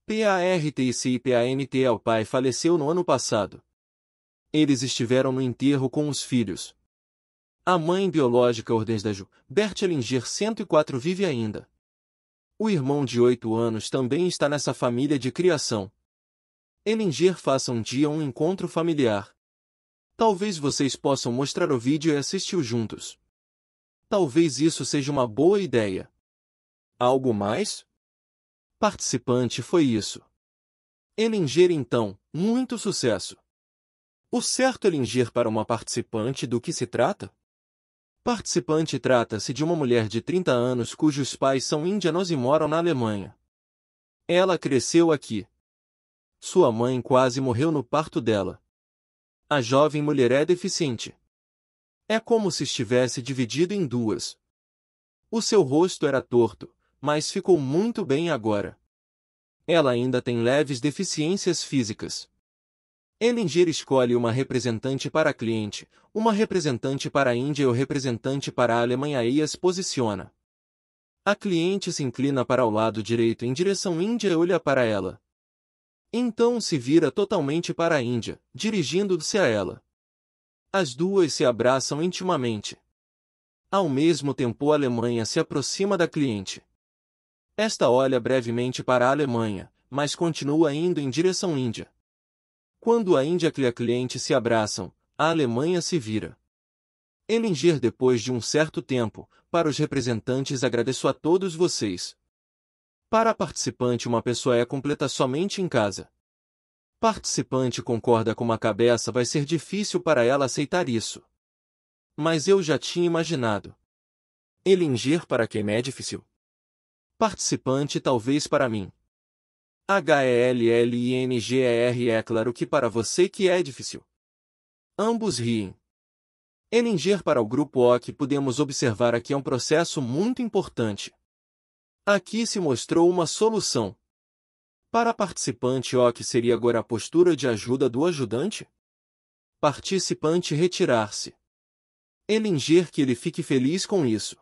Speaker 1: PARTICIPANT: o pai faleceu no ano passado. Eles estiveram no enterro com os filhos. A mãe biológica Ordens da Ju, Bert Elingir 104 vive ainda. O irmão de 8 anos também está nessa família de criação. Elingir: faça um dia um encontro familiar. Talvez vocês possam mostrar o vídeo e assistir juntos. Talvez isso seja uma boa ideia. Algo mais? Participante: foi isso. Elingir: então, muito sucesso. O certo Elingir para uma participante: do que se trata? Participante: trata-se de uma mulher de 30 anos cujos pais são índianos e moram na Alemanha. Ela cresceu aqui. Sua mãe quase morreu no parto dela. A jovem mulher é deficiente. É como se estivesse dividido em duas. O seu rosto era torto, mas ficou muito bem agora. Ela ainda tem leves deficiências físicas. Elingir escolhe uma representante para a cliente, uma representante para a Índia e o representante para a Alemanha e as posiciona. A cliente se inclina para o lado direito em direção Índia e olha para ela. Então se vira totalmente para a Índia, dirigindo-se a ela. As duas se abraçam intimamente. Ao mesmo tempo a Alemanha se aproxima da cliente. Esta olha brevemente para a Alemanha, mas continua indo em direção Índia. Quando a Índia e a cliente se abraçam, a Alemanha se vira. Elingir: depois de um certo tempo, para os representantes: agradeço a todos vocês. Para a participante: uma pessoa é completa somente em casa. Participante concorda com a cabeça: vai ser difícil para ela aceitar isso. Mas eu já tinha imaginado. Elingir: para quem é difícil? Participante: talvez para mim. HELLINGER: é claro que para você que é difícil. Ambos riem. Elingir: para o grupo O que podemos observar aqui é um processo muito importante. Aqui se mostrou uma solução. Para participante: o que seria agora a postura de ajuda do ajudante? Participante: retirar-se. Elingir: que ele fique feliz com isso.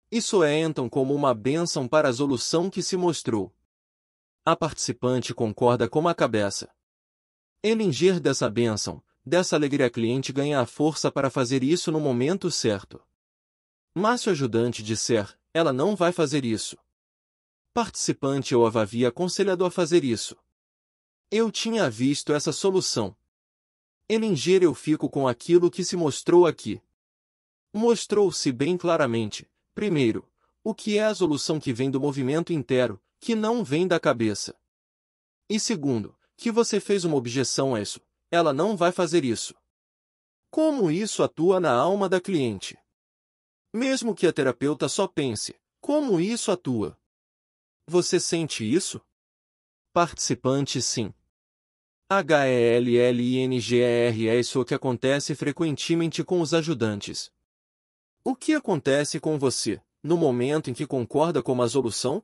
Speaker 1: Isso é então como uma bênção para a solução que se mostrou. A participante concorda com a cabeça. Elingir: dessa bênção, dessa alegria a cliente ganha a força para fazer isso no momento certo. Mas se o ajudante disser, ela não vai fazer isso. Participante: eu a havia aconselhado a fazer isso. Eu tinha visto essa solução. Elingir: eu fico com aquilo que se mostrou aqui. Mostrou-se bem claramente, primeiro, o que é a solução que vem do movimento inteiro, que não vem da cabeça. E segundo, que você fez uma objeção a isso, ela não vai fazer isso. Como isso atua na alma da cliente? Mesmo que a terapeuta só pense, como isso atua? Você sente isso? Participante: sim. HELLINGER: é isso que acontece frequentemente com os ajudantes. O que acontece com você, no momento em que concorda com a solução?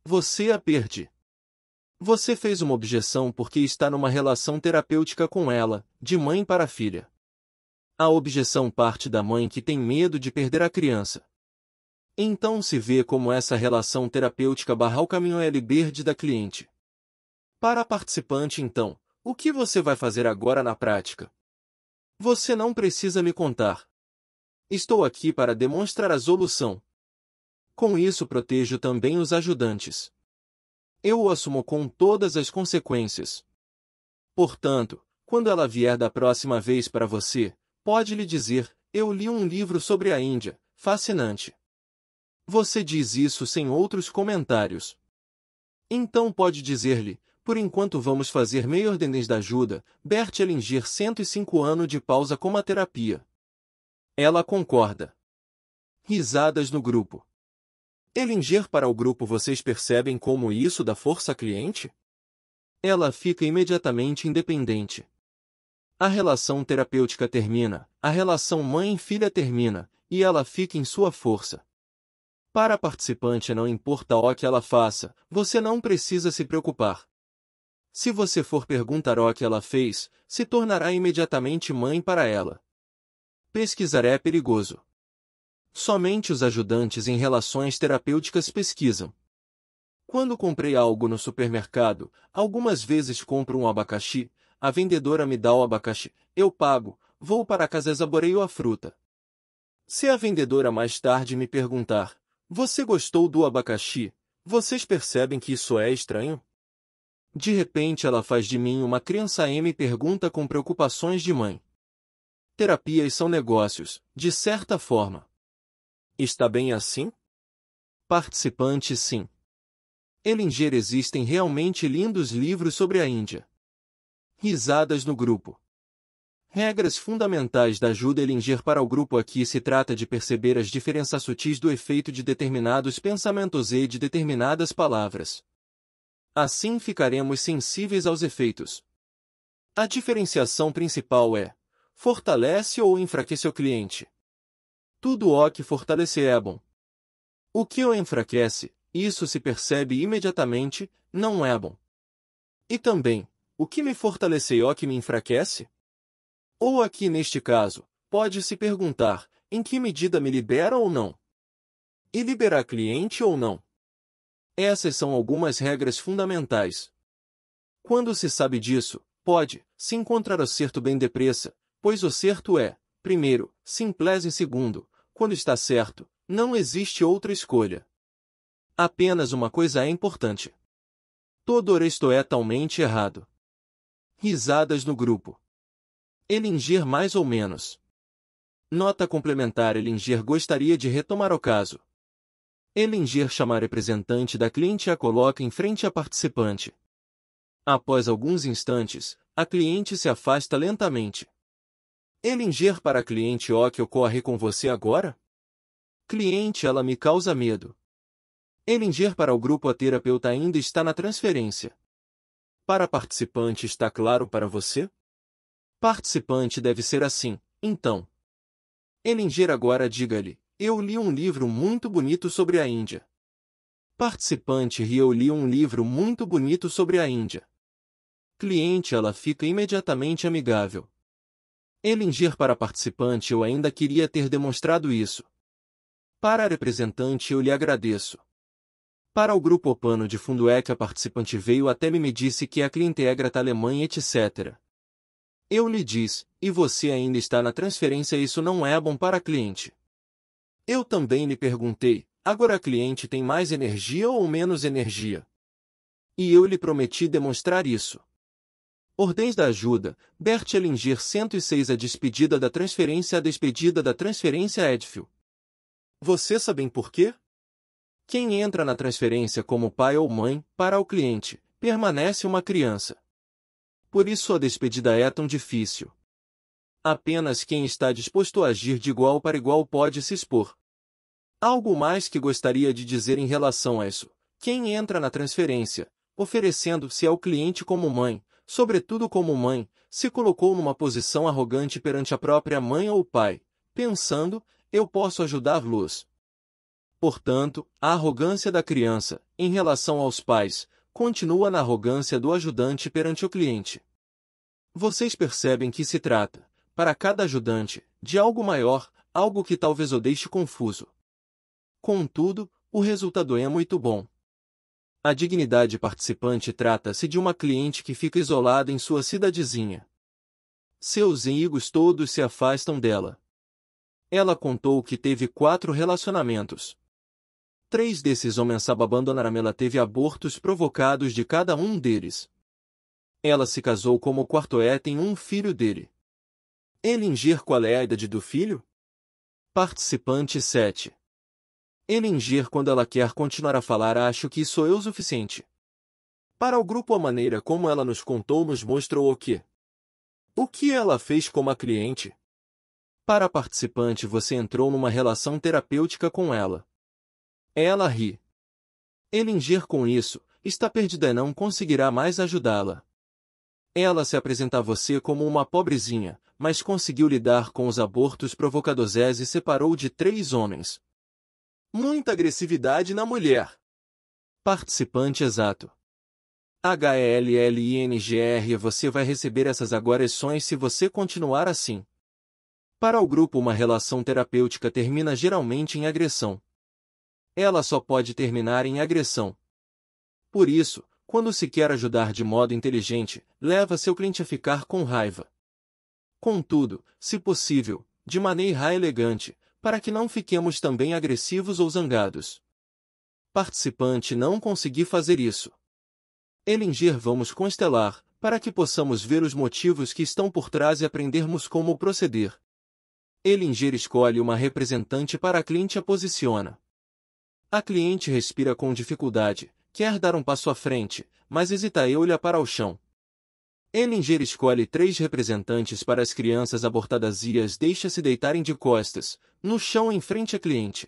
Speaker 1: Você a perde. Você fez uma objeção porque está numa relação terapêutica com ela, de mãe para filha. A objeção parte da mãe que tem medo de perder a criança. Então se vê como essa relação terapêutica barra o caminho LBRD da cliente. Para a participante então, o que você vai fazer agora na prática? Você não precisa me contar. Estou aqui para demonstrar a solução. Com isso protejo também os ajudantes. Eu o assumo com todas as consequências. Portanto, quando ela vier da próxima vez para você, pode lhe dizer: eu li um livro sobre a Índia, fascinante. Você diz isso sem outros comentários. Então pode dizer-lhe: por enquanto vamos fazer meia ordens da ajuda, Bert Hellinger 105 anos de pausa como a terapia. Ela concorda. Risadas no grupo. Hellinger para o grupo. Vocês percebem como isso dá força à cliente? Ela fica imediatamente independente. A relação terapêutica termina, a relação mãe-filha termina, e ela fica em sua força. Para a participante não importa o que ela faça, você não precisa se preocupar. Se você for perguntar o que ela fez, se tornará imediatamente mãe para ela. Pesquisar é perigoso. Somente os ajudantes em relações terapêuticas pesquisam. Quando comprei algo no supermercado, algumas vezes compro um abacaxi, a vendedora me dá o abacaxi, eu pago, vou para casa e saboreio a fruta. Se a vendedora mais tarde me perguntar: você gostou do abacaxi? Vocês percebem que isso é estranho? De repente ela faz de mim uma criança e me pergunta com preocupações de mãe. Terapias são negócios, de certa forma. Está bem assim? Participante: sim. Hellinger existem realmente lindos livros sobre a Índia. Risadas no grupo. Regras fundamentais da ajuda Hellinger para o grupo. Aqui se trata de perceber as diferenças sutis do efeito de determinados pensamentos e de determinadas palavras. Assim ficaremos sensíveis aos efeitos. A diferenciação principal é: fortalece ou enfraquece o cliente. Tudo o que fortalece é bom. O que o enfraquece, isso se percebe imediatamente, não é bom. E também, o que me fortalece o que me enfraquece? Ou aqui neste caso, pode-se perguntar: em que medida me libera ou não? E liberar cliente ou não? Essas são algumas regras fundamentais. Quando se sabe disso, pode-se encontrar o certo bem depressa, pois o certo é, primeiro, simples e segundo, quando está certo, não existe outra escolha. Apenas uma coisa é importante. Todo o resto é talmente errado. Risadas no grupo. Hellinger mais ou menos. Nota complementar: Hellinger gostaria de retomar o caso. Hellinger chama a representante da cliente e a coloca em frente à participante. Após alguns instantes, a cliente se afasta lentamente. Hellinger para a cliente: o que ocorre com você agora? Cliente: ela me causa medo. Hellinger para o grupo: a terapeuta ainda está na transferência. Para a participante: está claro para você? Participante: deve ser assim, então. Hellinger agora diga-lhe: eu li um livro muito bonito sobre a Índia. Participante: eu li um livro muito bonito sobre a Índia. Cliente: ela fica imediatamente amigável. Hellinger para a participante: eu ainda queria ter demonstrado isso. Para a representante: eu lhe agradeço. Para o grupo: o pano de fundo é que a participante veio até mim e me disse que a cliente é grata alemã etc. Eu lhe disse: e você ainda está na transferência, isso não é bom para a cliente. Eu também lhe perguntei: agora a cliente tem mais energia ou menos energia? E eu lhe prometi demonstrar isso. Ordens da ajuda, Bert Hellinger 106. A despedida da transferência. A despedida da transferência é difícil. Você sabem por quê? Quem entra na transferência como pai ou mãe, para o cliente, permanece uma criança. Por isso a despedida é tão difícil. Apenas quem está disposto a agir de igual para igual pode se expor. Algo mais que gostaria de dizer em relação a isso: quem entra na transferência, oferecendo-se ao cliente como mãe, sobretudo como mãe, se colocou numa posição arrogante perante a própria mãe ou pai, pensando: eu posso ajudá-los. Portanto, a arrogância da criança, em relação aos pais, continua na arrogância do ajudante perante o cliente. Vocês percebem que se trata, para cada ajudante, de algo maior, algo que talvez o deixe confuso. Contudo, o resultado é muito bom. A dignidade participante: trata-se de uma cliente que fica isolada em sua cidadezinha. Seus amigos todos se afastam dela. Ela contou que teve 4 relacionamentos. 3 desses homens abandonaram. Ela teve abortos provocados de cada um deles. Ela se casou como o quarto tem um filho dele. Elinger, qual é a idade do filho? Participante 7. Elinger, quando ela quer continuar a falar, acho que isso é o suficiente. Para o grupo, a maneira como ela nos contou nos mostrou o que? O que ela fez como a cliente? Para a participante, você entrou numa relação terapêutica com ela. Ela ri. Elinger, com isso, está perdida e não conseguirá mais ajudá-la. Ela se apresenta a você como uma pobrezinha, mas conseguiu lidar com os abortos provocadores e separou de 3 homens. Muita agressividade na mulher. Participante exato. HELLINGR. Você vai receber essas agressões se você continuar assim. Para o grupo, uma relação terapêutica termina geralmente em agressão. Ela só pode terminar em agressão. Por isso, quando se quer ajudar de modo inteligente, leva seu cliente a ficar com raiva. Contudo, se possível, de maneira elegante, para que não fiquemos também agressivos ou zangados. Participante não conseguir fazer isso. Elinger, vamos constelar, para que possamos ver os motivos que estão por trás e aprendermos como proceder. Elinger escolhe uma representante para a cliente e a posiciona. A cliente respira com dificuldade, quer dar um passo à frente, mas hesita e olha para o chão. Elinger escolhe 3 representantes para as crianças abortadas e as deixa-se deitarem de costas, no chão em frente à cliente.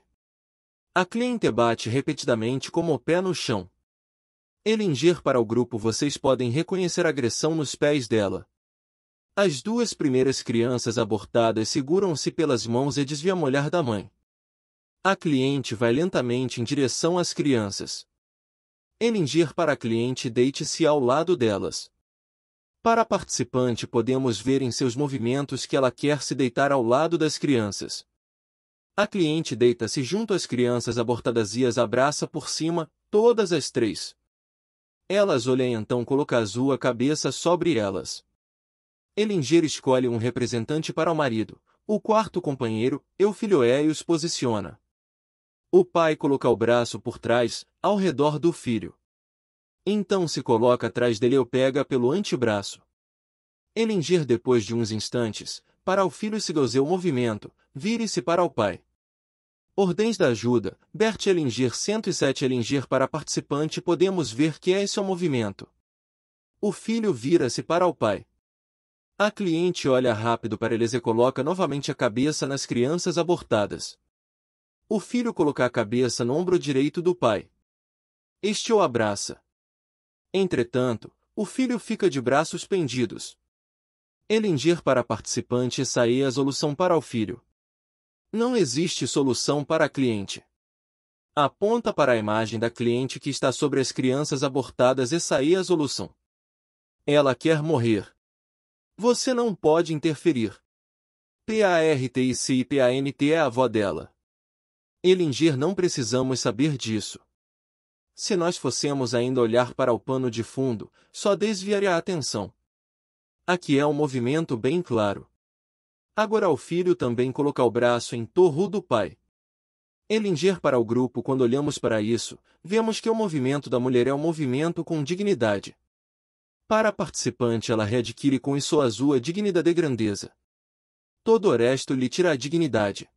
Speaker 1: A cliente bate repetidamente como o pé no chão. Elinger, para o grupo, vocês podem reconhecer a agressão nos pés dela. As 2 primeiras crianças abortadas seguram-se pelas mãos e desviam o olhar da mãe. A cliente vai lentamente em direção às crianças. Elinger, para a cliente, deite-se ao lado delas. Para a participante, podemos ver em seus movimentos que ela quer se deitar ao lado das crianças. A cliente deita-se junto às crianças abortadas e as abraça por cima, todas as 3. Elas olham então coloca azul a cabeça sobre elas. Elinger escolhe um representante para o marido, o quarto companheiro, e o filho e os posiciona. O pai coloca o braço por trás, ao redor do filho. Então se coloca atrás dele e o pega pelo antebraço. Elinger, depois de uns instantes, para o filho siga o seu movimento, vire-se para o pai. Ordens da ajuda, Bert Elinger 107. Elinger, para a participante, podemos ver que é esse o movimento. O filho vira-se para o pai. A cliente olha rápido para eles e coloca novamente a cabeça nas crianças abortadas. O filho coloca a cabeça no ombro direito do pai. Este o abraça. Entretanto, o filho fica de braços pendidos. Elinger, para a participante, sai a solução para o filho. Não existe solução para a cliente. Aponta para a imagem da cliente que está sobre as crianças abortadas e sai a solução. Ela quer morrer. Você não pode interferir. PARTICIPANT é a avó dela. Elinger, não precisamos saber disso. Se nós fossemos ainda olhar para o pano de fundo, só desviaria a atenção. Aqui é um movimento bem claro. Agora o filho também coloca o braço em torno do pai. Elinger, para o grupo, quando olhamos para isso, vemos que o movimento da mulher é um movimento com dignidade. Para a participante, ela readquire com isso azul a dignidade e grandeza. Todo o resto lhe tira a dignidade.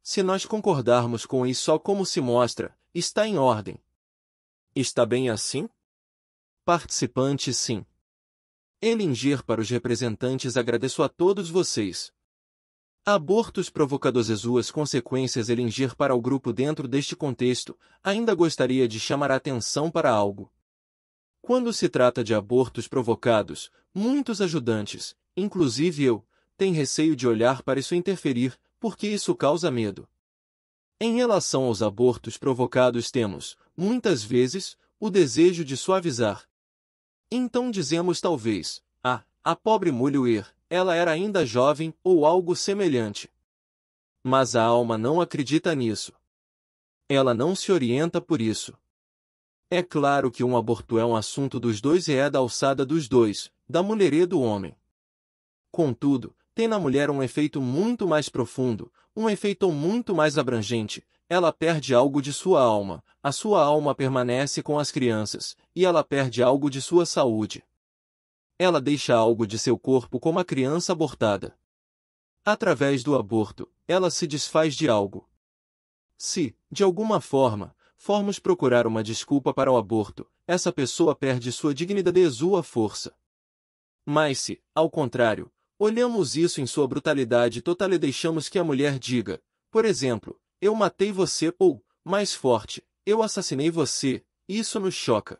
Speaker 1: Se nós concordarmos com isso só como se mostra, está em ordem. Está bem assim? Participante, sim. Elinger, para os representantes, agradeço a todos vocês. Abortos provocadores e suas consequências. Elinger, para o grupo, dentro deste contexto, ainda gostaria de chamar a atenção para algo. Quando se trata de abortos provocados, muitos ajudantes, inclusive eu, têm receio de olhar para isso e interferir, porque isso causa medo. Em relação aos abortos provocados, temos, muitas vezes, o desejo de suavizar. Então dizemos talvez, a pobre mulher, ela era ainda jovem, ou algo semelhante. Mas a alma não acredita nisso. Ela não se orienta por isso. É claro que um aborto é um assunto dos dois e é da alçada dos dois, da mulher e do homem. Contudo, tem na mulher um efeito muito mais profundo, um efeito muito mais abrangente, ela perde algo de sua alma, a sua alma permanece com as crianças, e ela perde algo de sua saúde. Ela deixa algo de seu corpo como a criança abortada. Através do aborto, ela se desfaz de algo. Se, de alguma forma, formos procurar uma desculpa para o aborto, essa pessoa perde sua dignidade e sua força. Mas se, ao contrário, olhamos isso em sua brutalidade total e deixamos que a mulher diga, por exemplo, eu matei você ou, mais forte, eu assassinei você, isso nos choca.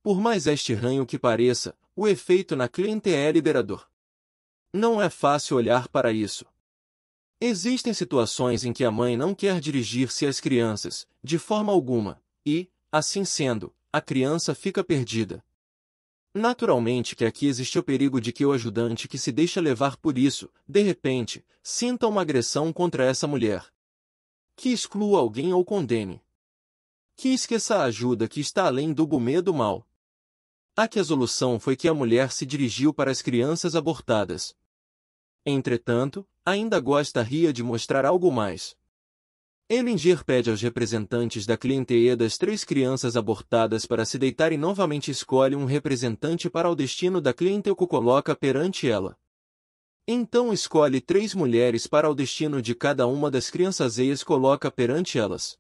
Speaker 1: Por mais estranho que pareça, o efeito na cliente é liberador. Não é fácil olhar para isso. Existem situações em que a mãe não quer dirigir-se às crianças, de forma alguma, e, assim sendo, a criança fica perdida. Naturalmente que aqui existe o perigo de que o ajudante que se deixa levar por isso, de repente, sinta uma agressão contra essa mulher. Que exclua alguém ou condene. Que esqueça a ajuda que está além do bumê do mal. A resolução foi que a mulher se dirigiu para as crianças abortadas. Entretanto, ainda gostaria de mostrar algo mais. Ellinger pede aos representantes da clientela das 3 crianças abortadas para se deitarem e novamente escolhe um representante para o destino da clientela que coloca perante ela. Então escolhe 3 mulheres para o destino de cada uma das crianças e as coloca perante elas.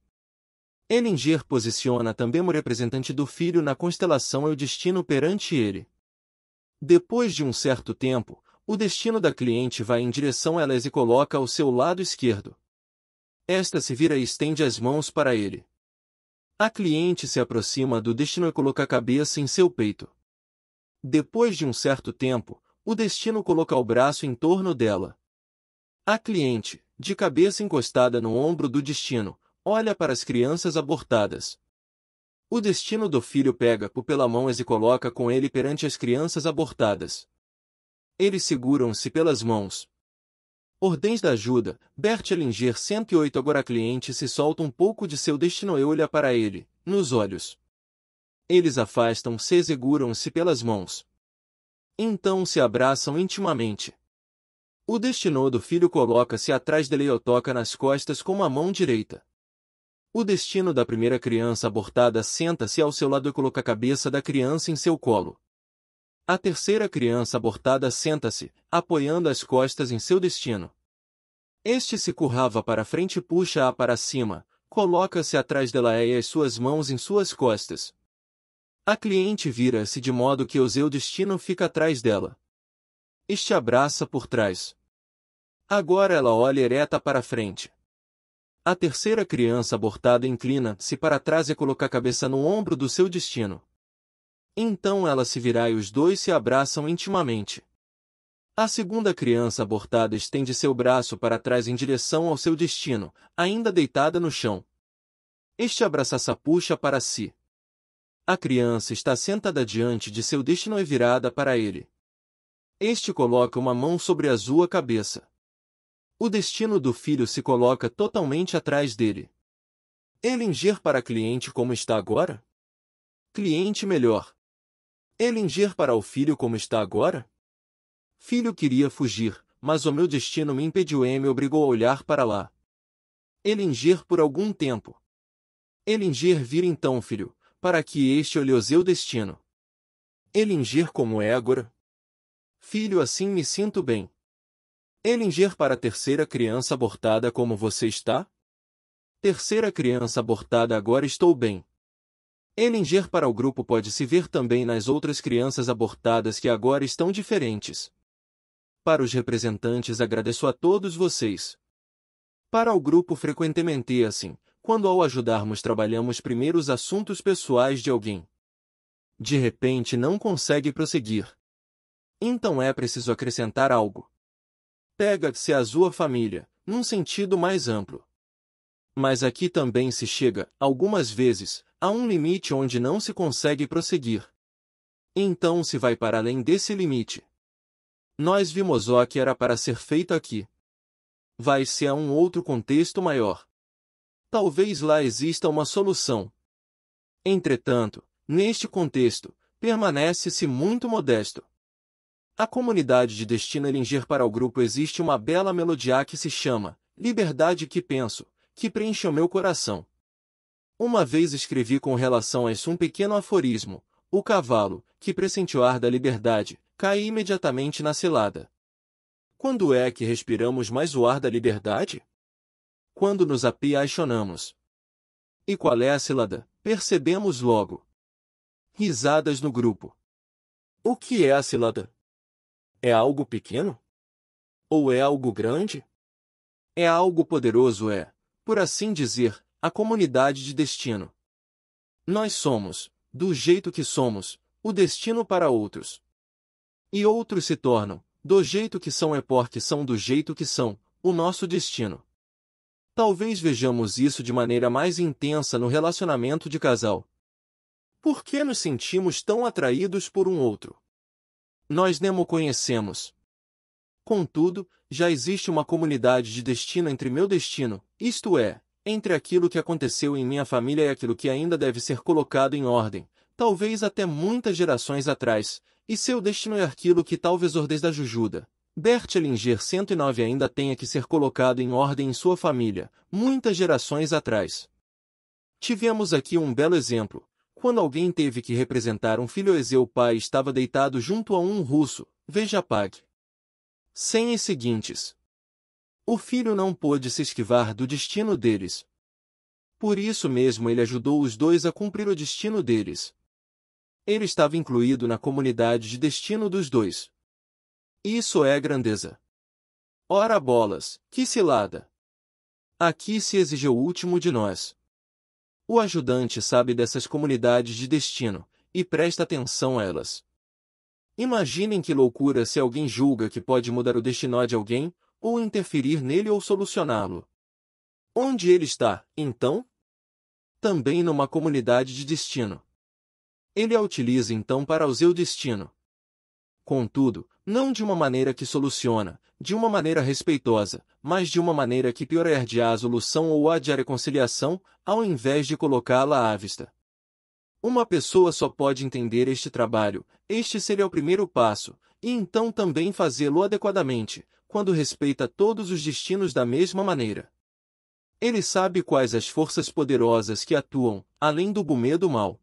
Speaker 1: Ellinger posiciona também o representante do filho na constelação e o destino perante ele. Depois de um certo tempo, o destino da cliente vai em direção a elas e coloca ao seu lado esquerdo. Esta se vira e estende as mãos para ele. A cliente se aproxima do destino e coloca a cabeça em seu peito. Depois de um certo tempo, o destino coloca o braço em torno dela. A cliente, de cabeça encostada no ombro do destino, olha para as crianças abortadas. O destino do filho pega-o pela mão e coloca com ele perante as crianças abortadas. Eles seguram-se pelas mãos. Ordens da ajuda, Bert Hellinger 108. Agora a cliente se solta um pouco de seu destino e olha para ele, nos olhos. Eles afastam-se e seguram-se pelas mãos. Então se abraçam intimamente. O destino do filho coloca-se atrás dele e o toca nas costas com a mão direita. O destino da primeira criança abortada senta-se ao seu lado e coloca a cabeça da criança em seu colo. A terceira criança abortada senta-se, apoiando as costas em seu destino. Este se curva para frente e puxa-a para cima, coloca-se atrás dela e as suas mãos em suas costas. A cliente vira-se de modo que o seu destino fica atrás dela. Este abraça por trás. Agora ela olha ereta para frente. A terceira criança abortada inclina-se para trás e coloca a cabeça no ombro do seu destino. Então ela se vira e os dois se abraçam intimamente. A segunda criança abortada estende seu braço para trás em direção ao seu destino, ainda deitada no chão. Este abraça-se puxa para si. A criança está sentada diante de seu destino e virada para ele. Este coloca uma mão sobre a sua cabeça. O destino do filho se coloca totalmente atrás dele. Ellinger para cliente como está agora? Cliente melhor. Ellinger para o filho como está agora? Filho queria fugir, mas o meu destino me impediu e me obrigou a olhar para lá. Ellinger por algum tempo. Ellinger vira então filho, para que este olhe o seu destino. Ellinger como é agora? Filho assim me sinto bem. Ellinger para a terceira criança abortada como você está? Terceira criança abortada agora estou bem. Ellinger para o grupo pode-se ver também nas outras crianças abortadas que agora estão diferentes. Para os representantes agradeço a todos vocês. Para o grupo frequentemente é assim, quando ao ajudarmos trabalhamos primeiro os assuntos pessoais de alguém. De repente não consegue prosseguir. Então é preciso acrescentar algo. Pega-se a sua família, num sentido mais amplo. Mas aqui também se chega, algumas vezes, a um limite onde não se consegue prosseguir. Então se vai para além desse limite. Nós vimos o que era para ser feito aqui. Vai-se a um outro contexto maior. Talvez lá exista uma solução. Entretanto, neste contexto, permanece-se muito modesto. A comunidade de destino Ellinger para o grupo existe uma bela melodia que se chama Liberdade que Penso, que preencheu meu coração. Uma vez escrevi com relação a isso um pequeno aforismo: o cavalo, que pressentiu o ar da liberdade, cai imediatamente na cilada. Quando é que respiramos mais o ar da liberdade? Quando nos apaixonamos. E qual é a cilada? Percebemos logo. Risadas no grupo. O que é a cilada? É algo pequeno? Ou é algo grande? É algo poderoso, por assim dizer, a comunidade de destino. Nós somos, do jeito que somos, o destino para outros. E outros se tornam, do jeito que são porque são do jeito que são, o nosso destino. Talvez vejamos isso de maneira mais intensa no relacionamento de casal. Por que nos sentimos tão atraídos por um outro? Nós nem o conhecemos. Contudo, já existe uma comunidade de destino entre meu destino, isto é, entre aquilo que aconteceu em minha família e aquilo que ainda deve ser colocado em ordem, talvez até muitas gerações atrás, e seu destino é aquilo que talvez desde a Jujuda. Bert Hellinger 109 ainda tenha que ser colocado em ordem em sua família, muitas gerações atrás. Tivemos aqui um belo exemplo. Quando alguém teve que representar um filho o pai estava deitado junto a um russo, veja Pag. 100 e seguintes. O filho não pôde se esquivar do destino deles. Por isso mesmo ele ajudou os dois a cumprir o destino deles. Ele estava incluído na comunidade de destino dos dois. Isso é grandeza. Ora bolas, que cilada! Aqui se exige o último de nós. O ajudante sabe dessas comunidades de destino, e presta atenção a elas. Imaginem que loucura se alguém julga que pode mudar o destino de alguém, ou interferir nele ou solucioná-lo. Onde ele está, então? Também numa comunidade de destino. Ele a utiliza então para o seu destino. Contudo, não de uma maneira que soluciona, de uma maneira respeitosa, mas de uma maneira que piora a solução ou a reconciliação, ao invés de colocá-la à vista. Uma pessoa só pode entender este trabalho, este seria o primeiro passo, e então também fazê-lo adequadamente, quando respeita todos os destinos da mesma maneira. Ele sabe quais as forças poderosas que atuam, além do bom e do mal.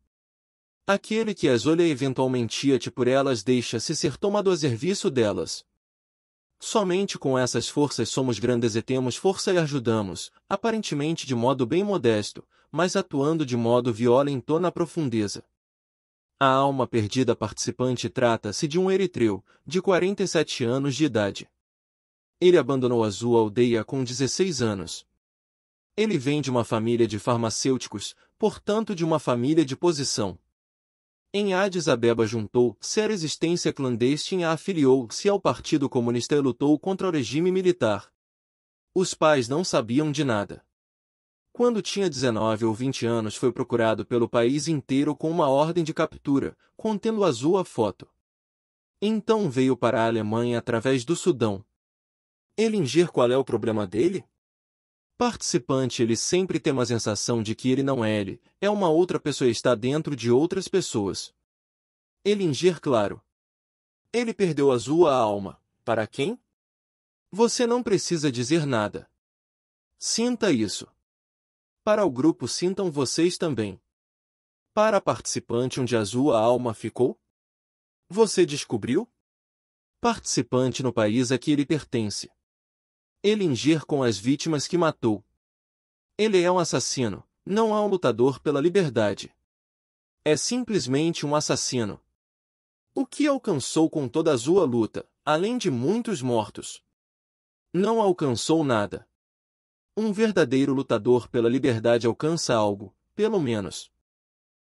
Speaker 1: Aquele que as olha eventualmente por elas deixa-se ser tomado a serviço delas. Somente com essas forças somos grandes e temos força e ajudamos, aparentemente de modo bem modesto, mas atuando de modo violento na profundeza. A alma perdida participante trata-se de um eritreu, de 47 anos de idade. Ele abandonou a sua aldeia com 16 anos. Ele vem de uma família de farmacêuticos, portanto de uma família de posição. Em Addis Abeba juntou-se à resistência clandestina e afiliou-se ao Partido Comunista e lutou contra o regime militar. Os pais não sabiam de nada. Quando tinha 19 ou 20 anos foi procurado pelo país inteiro com uma ordem de captura, contendo a sua foto. Então veio para a Alemanha através do Sudão. Hellinger, qual é o problema dele? Participante, ele sempre tem uma sensação de que ele não é ele, é uma outra pessoa e está dentro de outras pessoas. Hellinger, claro. Ele perdeu a sua alma. Para quem? Você não precisa dizer nada. Sinta isso. Para o grupo sintam vocês também. Para a participante onde a sua alma ficou? Você descobriu? Participante no país a que ele pertence. Hellinger com as vítimas que matou. Ele é um assassino, não é um lutador pela liberdade. É simplesmente um assassino. O que alcançou com toda a sua luta, além de muitos mortos? Não alcançou nada. Um verdadeiro lutador pela liberdade alcança algo, pelo menos.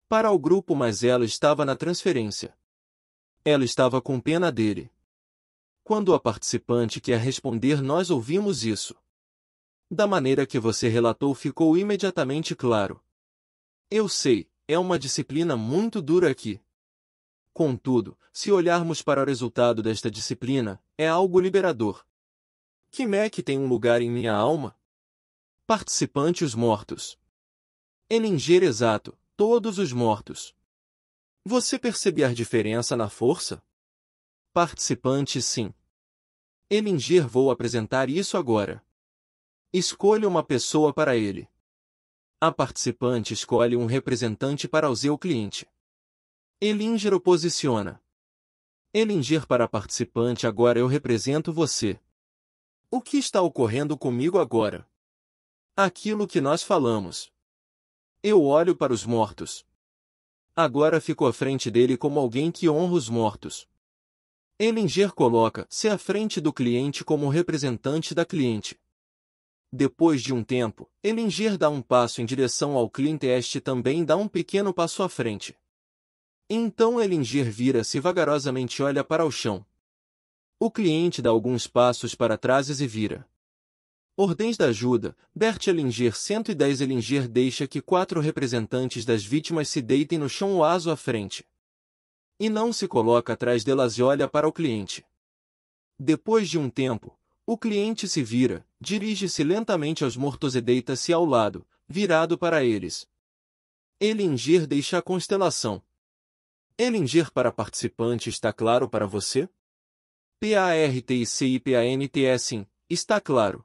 Speaker 1: Para o grupo, mas ela estava na transferência. Ela estava com pena dele. Quando a participante quer responder, nós ouvimos isso. Da maneira que você relatou ficou imediatamente claro. Eu sei, é uma disciplina muito dura aqui. Contudo, se olharmos para o resultado desta disciplina, é algo liberador. Que tem um lugar em minha alma? Participante, os mortos. Hellinger, exato, todos os mortos. Você percebe a diferença na força? Participante, sim. Hellinger, vou apresentar isso agora. Escolha uma pessoa para ele. A participante escolhe um representante para o seu cliente. Ellinger oposiciona. Ellinger para a participante: agora eu represento você. O que está ocorrendo comigo agora? Aquilo que nós falamos. Eu olho para os mortos. Agora fico à frente dele como alguém que honra os mortos. Ellinger coloca-se à frente do cliente como representante da cliente. Depois de um tempo, Ellinger dá um passo em direção ao cliente, este também dá um pequeno passo à frente. Então Ellinger vira-se vagarosamente e olha para o chão. O cliente dá alguns passos para trás e vira. Ordens da ajuda, Bert Ellinger 110. Ellinger deixa que 4 representantes das vítimas se deitem no chão o aso à frente. E não se coloca atrás delas e olha para o cliente. Depois de um tempo, o cliente se vira, dirige-se lentamente aos mortos e deita-se ao lado, virado para eles. Ellinger deixa a constelação. Ellinger para participante: está claro para você? PARTICIPANT sim, está claro.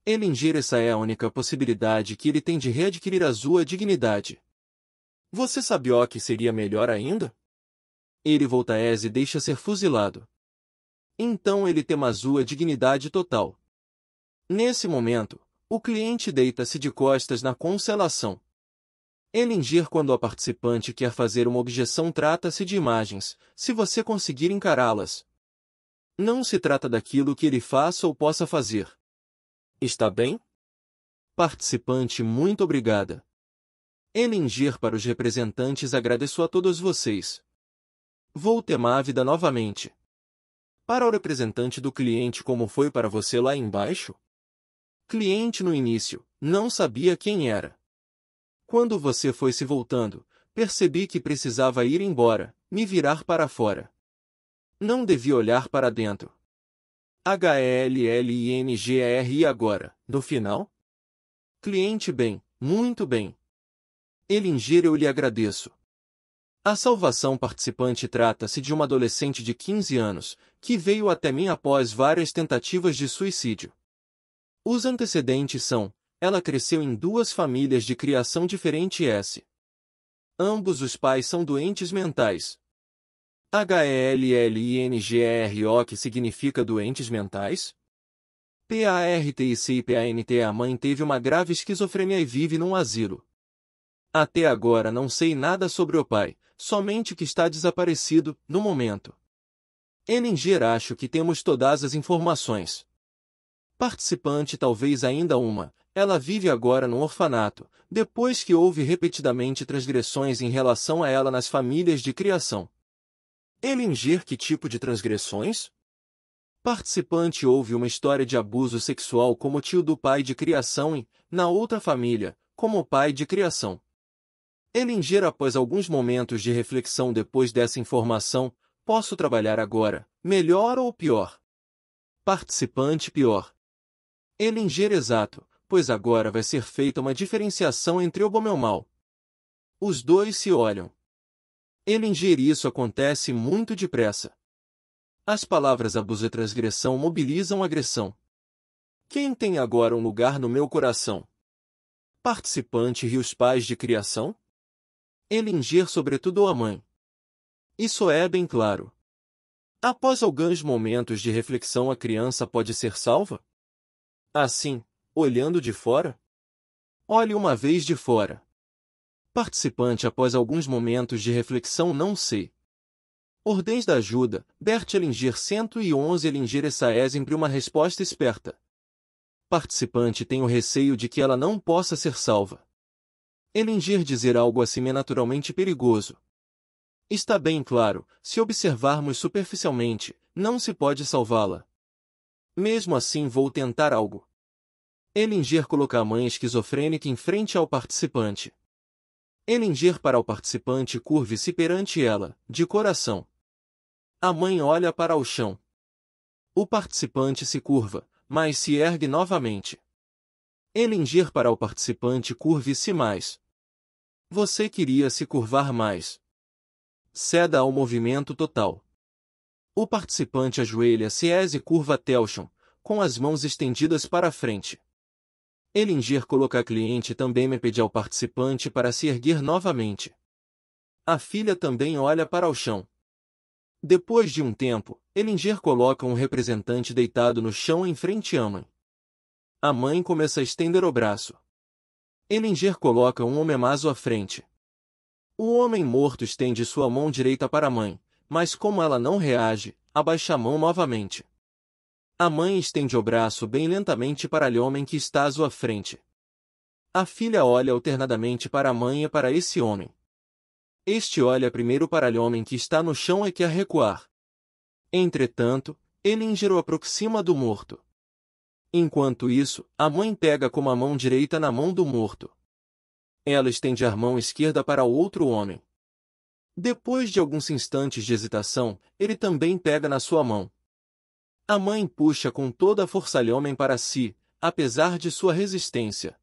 Speaker 1: Ellinger: essa é a única possibilidade que ele tem de readquirir a sua dignidade. Você sabe o que seria melhor ainda? Ele volta e deixa ser fuzilado. Então ele tem a sua dignidade total. Nesse momento, o cliente deita-se de costas na constelação. Ellinger: quando a participante quer fazer uma objeção, trata-se de imagens, se você conseguir encará-las. Não se trata daquilo que ele faça ou possa fazer. Está bem? Participante: muito obrigada. Ellinger para os representantes: agradeço a todos vocês. Vou ter uma vida novamente. Para o representante do cliente: como foi para você lá embaixo? Cliente: no início, não sabia quem era. Quando você foi se voltando, percebi que precisava ir embora, me virar para fora. Não devia olhar para dentro. HELLINGER: e agora, no final? Cliente: bem, muito bem. Ellinger: eu lhe agradeço. A salvação. Participante: trata-se de uma adolescente de 15 anos, que veio até mim após várias tentativas de suicídio. Os antecedentes são: ela cresceu em 2 famílias de criação diferentes. Ambos os pais são doentes mentais. HELLINGER: o que significa doentes mentais? PARTICIPANT: a mãe teve uma grave esquizofrenia e vive num asilo. Até agora não sei nada sobre o pai, somente que está desaparecido, no momento. Ellinger: acho que temos todas as informações. Participante: talvez ainda uma. Ela vive agora num orfanato, depois que houve repetidamente transgressões em relação a ela nas famílias de criação. Ellinger: que tipo de transgressões? Participante: houve uma história de abuso sexual como tio do pai de criação e, na outra família, como pai de criação. Ellinger: após alguns momentos de reflexão depois dessa informação, posso trabalhar agora, melhor ou pior? Participante: pior. Ellinger: exato, pois agora vai ser feita uma diferenciação entre o bom e o mal. Os dois se olham. Ellinger: isso acontece muito depressa. As palavras abuso e transgressão mobilizam agressão. Quem tem agora um lugar no meu coração? Participante: e os pais de criação? Ellinger: sobretudo a mãe. Isso é bem claro. Após alguns momentos de reflexão, a criança pode ser salva? Assim, olhando de fora? Olhe uma vez de fora. Participante: após alguns momentos de reflexão, não sei. Ordens da ajuda, Bert Ellinger 111. Ellinger: essa é sempre uma resposta esperta. Participante: tenho receio de que ela não possa ser salva. Ellinger: dizer algo assim é naturalmente perigoso. Está bem claro, se observarmos superficialmente, não se pode salvá-la. Mesmo assim vou tentar algo. Ellinger: colocar a mãe esquizofrênica em frente ao participante. Ellinger: para o participante: curve-se perante ela, de coração. A mãe olha para o chão. O participante se curva, mas se ergue novamente. Ellinger: para o participante: curve-se mais. Você queria se curvar mais. Ceda ao movimento total. O participante ajoelha-se e curva até o chão, com as mãos estendidas para a frente. Ellinger coloca a cliente também me pede ao participante para se erguer novamente. A filha também olha para o chão. Depois de um tempo, Ellinger coloca um representante deitado no chão em frente à mãe. A mãe começa a estender o braço. Ellinger coloca um homemaso à frente. O homem morto estende sua mão direita para a mãe, mas como ela não reage, abaixa a mão novamente. A mãe estende o braço bem lentamente para o homem que está à sua frente. A filha olha alternadamente para a mãe e para esse homem. Este olha primeiro para o homem que está no chão e quer recuar. Entretanto, Ellinger o aproxima do morto. Enquanto isso, a mãe pega com a mão direita na mão do morto. Ela estende a mão esquerda para o outro homem. Depois de alguns instantes de hesitação, ele também pega na sua mão. A mãe puxa com toda a força o homem para si, apesar de sua resistência.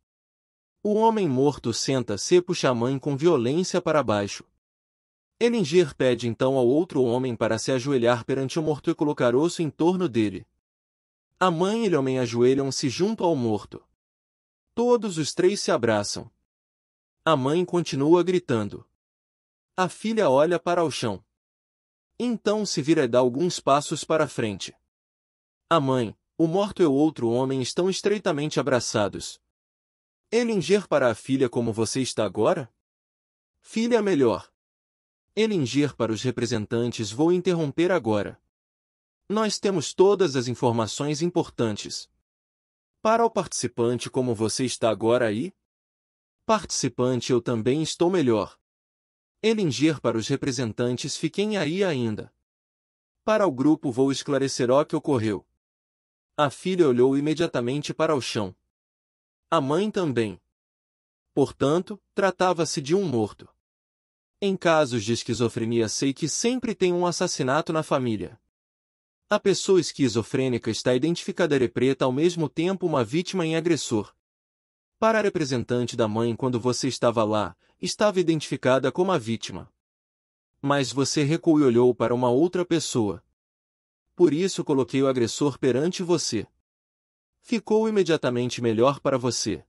Speaker 1: O homem morto senta-se e puxa a mãe com violência para baixo. Ellinger pede então ao outro homem para se ajoelhar perante o morto e colocar osso em torno dele. A mãe e o homem ajoelham-se junto ao morto. Todos os três se abraçam. A mãe continua gritando. A filha olha para o chão. Então se vira e dá alguns passos para frente. A mãe, o morto e o outro homem estão estreitamente abraçados. Ellinger para a filha: como você está agora? Filha: melhor. Ellinger para os representantes: vou interromper agora. Nós temos todas as informações importantes. Para o participante: como você está agora aí? Participante: eu também estou melhor. Ellinger para os representantes: fiquem aí ainda. Para o grupo: vou esclarecer o que ocorreu. A filha olhou imediatamente para o chão. A mãe também. Portanto, tratava-se de um morto. Em casos de esquizofrenia sei que sempre tem um assassinato na família. A pessoa esquizofrênica está identificada e preta ao mesmo tempo uma vítima e agressor. Para a representante da mãe, quando você estava lá, estava identificada como a vítima. Mas você recuou e olhou para uma outra pessoa. Por isso coloquei o agressor perante você. Ficou imediatamente melhor para você.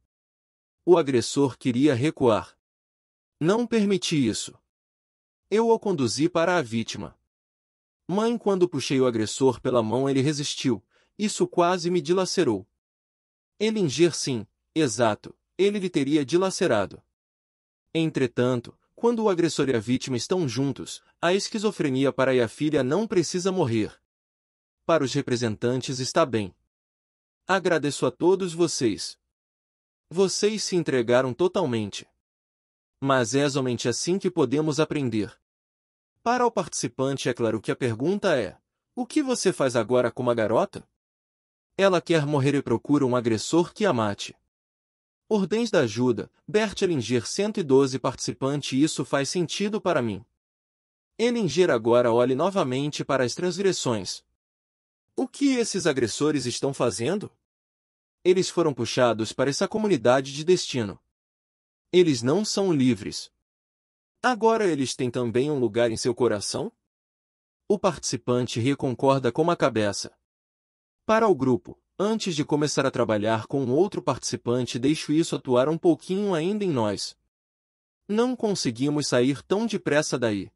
Speaker 1: O agressor queria recuar. Não permiti isso. Eu o conduzi para a vítima. Mãe, quando puxei o agressor pela mão ele resistiu, isso quase me dilacerou. Ellinger: sim, exato, ele lhe teria dilacerado. Entretanto, quando o agressor e a vítima estão juntos, a esquizofrenia para a filha não precisa morrer. Para os representantes está bem. Agradeço a todos vocês. Vocês se entregaram totalmente. Mas é somente assim que podemos aprender. Para o participante é claro que a pergunta é: o que você faz agora com uma garota? Ela quer morrer e procura um agressor que a mate. Ordens da ajuda, Bert Ellinger 112 participante: isso faz sentido para mim. Ellinger agora olhe novamente para as transgressões. O que esses agressores estão fazendo? Eles foram puxados para essa comunidade de destino. Eles não são livres. Agora eles têm também um lugar em seu coração? O participante ri e concorda com a cabeça. Para o grupo, antes de começar a trabalhar com um outro participante, deixo isso atuar um pouquinho ainda em nós. Não conseguimos sair tão depressa daí.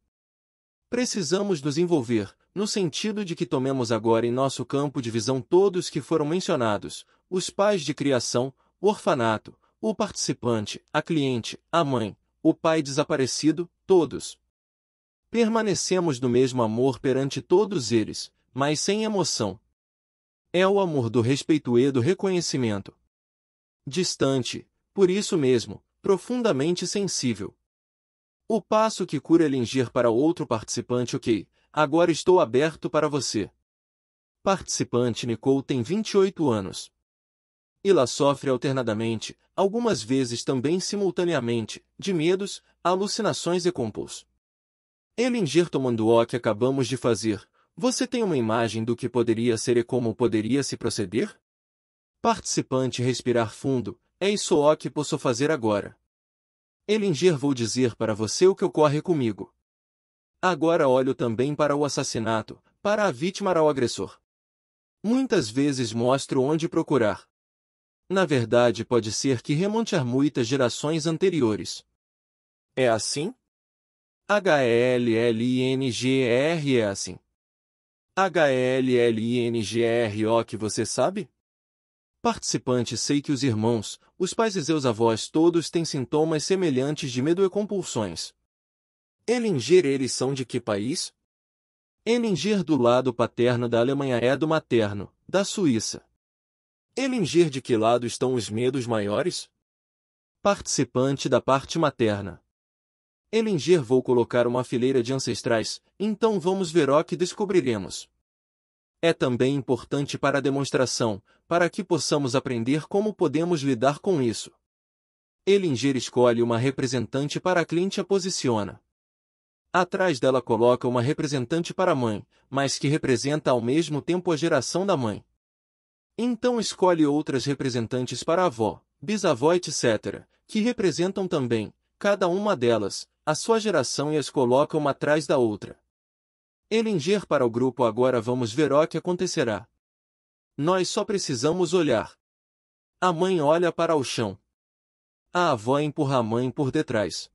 Speaker 1: Precisamos nos envolver, no sentido de que tomemos agora em nosso campo de visão todos que foram mencionados: os pais de criação, o orfanato, o participante, a cliente, a mãe, o pai desaparecido, todos. Permanecemos no mesmo amor perante todos eles, mas sem emoção. É o amor do respeito e do reconhecimento. Distante, por isso mesmo, profundamente sensível. O passo que cura Ellinger para outro participante: ok, agora estou aberto para você. Participante: Nicole tem 28 anos. Ela sofre alternadamente, algumas vezes também simultaneamente, de medos, alucinações e compulsos. Ellinger: tomando o que acabamos de fazer, você tem uma imagem do que poderia ser e como poderia se proceder? Participante: respirar fundo, é isso o que posso fazer agora. Ellinger: vou dizer para você o que ocorre comigo. Agora olho também para o assassinato, para a vítima ou o agressor. Muitas vezes mostro onde procurar. Na verdade, pode ser que remonte a muitas gerações anteriores. É assim? HELLINGER é assim. HELLINGRO que você sabe? Participante, sei que os irmãos, os pais e seus avós todos têm sintomas semelhantes de medo e compulsões. Ellinger, eles são de que país? Ellinger do lado paterno da Alemanha é do materno, da Suíça. Ellinger, de que lado estão os medos maiores? Participante da parte materna. Ellinger, vou colocar uma fileira de ancestrais, então vamos ver o que descobriremos. É também importante para a demonstração, para que possamos aprender como podemos lidar com isso. Ellinger escolhe uma representante para a cliente e a posiciona. Atrás dela coloca uma representante para a mãe, mas que representa ao mesmo tempo a geração da mãe. Então escolhe outras representantes para a avó, bisavó, etc., que representam também, cada uma delas, a sua geração e as coloca uma atrás da outra. Ellinger para o grupo. Agora vamos ver o que acontecerá. Nós só precisamos olhar. A mãe olha para o chão. A avó empurra a mãe por detrás.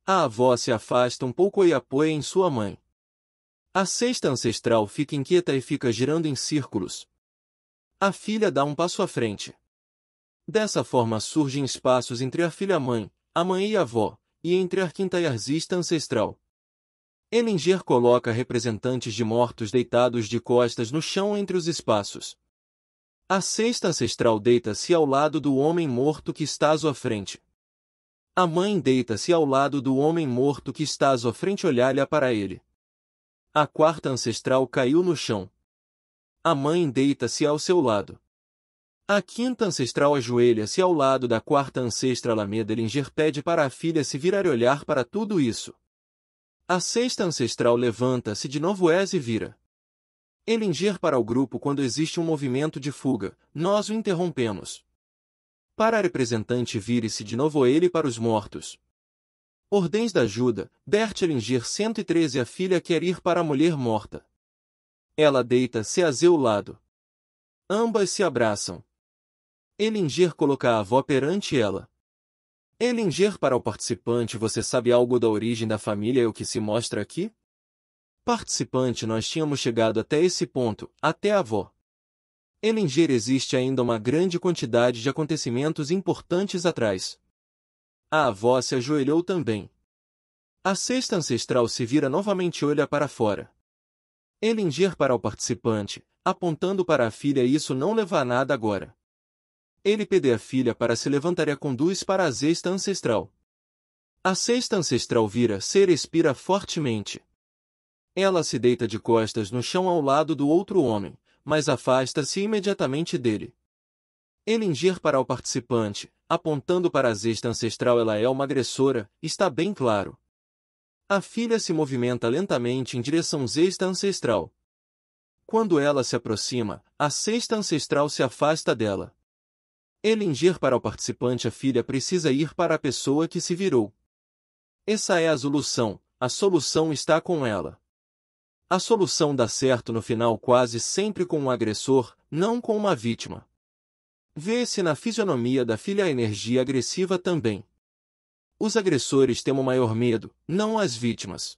Speaker 1: A avó se afasta um pouco e apoia em sua mãe. A cesta ancestral fica inquieta e fica girando em círculos. A filha dá um passo à frente. Dessa forma surgem espaços entre a filha-mãe, a mãe e a avó, e entre a quinta e a cesta ancestral. Ellinger coloca representantes de mortos deitados de costas no chão entre os espaços. A cesta ancestral deita-se ao lado do homem morto que está à sua frente. A mãe deita-se ao lado do homem morto que está à sua frente, olha para ele. A quarta ancestral caiu no chão. A mãe deita-se ao seu lado. A quinta ancestral ajoelha-se ao lado da quarta ancestral. Ellinger pede para a filha se virar e olhar para tudo isso. A sexta ancestral levanta-se de novo e vira. Ellinger para o grupo. Quando existe um movimento de fuga, nós o interrompemos. Para a representante, vire-se de novo ele para os mortos. Ordens da ajuda. Bert Ellinger 113. A filha quer ir para a mulher morta. Ela deita-se a seu lado. Ambas se abraçam. Ellinger coloca a avó perante ela. Ellinger para o participante. Você sabe algo da origem da família e o que se mostra aqui? Participante, nós tínhamos chegado até esse ponto, até a avó. Ellinger, existe ainda uma grande quantidade de acontecimentos importantes atrás. A avó se ajoelhou também. A sexta ancestral se vira novamente e olha para fora. Ellinger para o participante, apontando para a filha. Isso não leva a nada agora. Ele pede à filha para se levantar e a conduz para a sexta ancestral. A sexta ancestral vira-se e respira fortemente. Ela se deita de costas no chão ao lado do outro homem, mas afasta-se imediatamente dele. Ellinger para o participante, apontando para a sexta ancestral. Ela é uma agressora, está bem claro. A filha se movimenta lentamente em direção à sexta ancestral. Quando ela se aproxima, a sexta ancestral se afasta dela. Ellinger para o participante. A filha precisa ir para a pessoa que se virou. Essa é a solução está com ela. A solução dá certo no final quase sempre com um agressor, não com uma vítima. Vê-se na fisionomia da filha a energia agressiva também. Os agressores têm o maior medo, não as vítimas.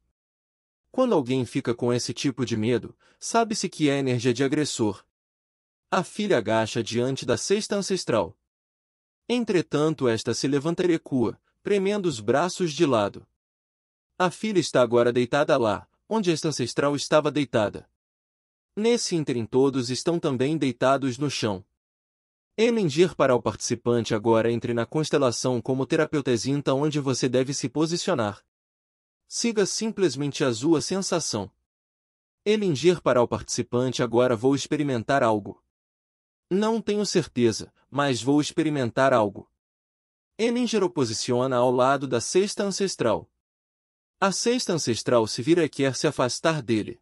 Speaker 1: Quando alguém fica com esse tipo de medo, sabe-se que é energia de agressor. A filha agacha diante da sexta ancestral. Entretanto, esta se levanta e recua, premendo os braços de lado. A filha está agora deitada lá, onde esta ancestral estava deitada. Nesse ínterim todos estão também deitados no chão. Ellinger para o participante. Agora entre na constelação como terapeuta. Sinta onde você deve se posicionar. Siga simplesmente a sua sensação. Ellinger para o participante. Agora vou experimentar algo. Não tenho certeza, mas vou experimentar algo. Ellinger o posiciona ao lado da sexta ancestral. A sexta ancestral se vira e quer se afastar dele.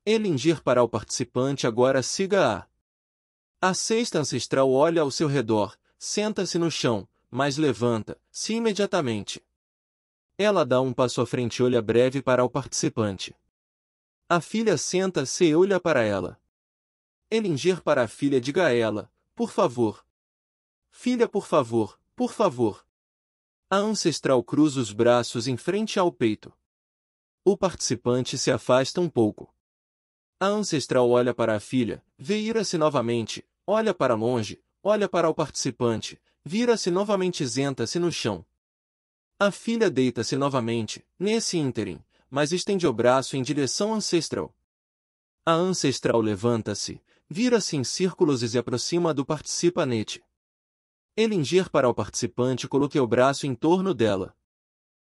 Speaker 1: Ellinger para o participante. Agora siga-a. A sexta ancestral olha ao seu redor, senta-se no chão, mas levanta-se imediatamente. Ela dá um passo à frente e olha breve para o participante. A filha senta-se e olha para ela. Ellinger para a filha. Diga a ela, por favor. Filha, por favor, por favor. A ancestral cruza os braços em frente ao peito. O participante se afasta um pouco. A ancestral olha para a filha, vira-se novamente, olha para longe, olha para o participante, vira-se novamente e senta-se no chão. A filha deita-se novamente, nesse ínterim, mas estende o braço em direção ancestral. A ancestral levanta-se, vira-se em círculos e se aproxima do participante. Elinger para o participante, coloque o braço em torno dela.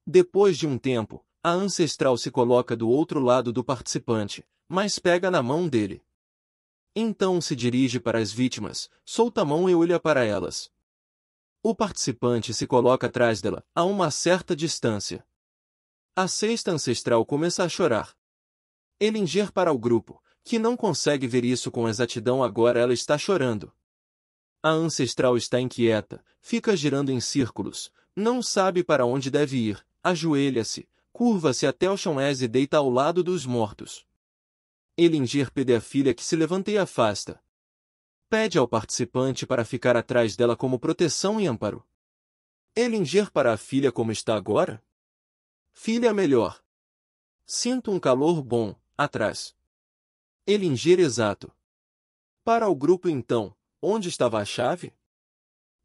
Speaker 1: Depois de um tempo, a ancestral se coloca do outro lado do participante, mas pega na mão dele. Então se dirige para as vítimas, solta a mão e olha para elas. O participante se coloca atrás dela, a uma certa distância. A sexta ancestral começa a chorar. Elinger para o grupo, que não consegue ver isso com exatidão, agora ela está chorando. A ancestral está inquieta, fica girando em círculos, não sabe para onde deve ir, ajoelha-se, curva-se até o chão e deita ao lado dos mortos. Elinger pede à filha que se levante e afasta. Pede ao participante para ficar atrás dela como proteção e amparo. Elinger para a filha, como está agora? Filha, melhor. Sinto um calor bom, atrás. Elinger, exato. Para o grupo então, onde estava a chave?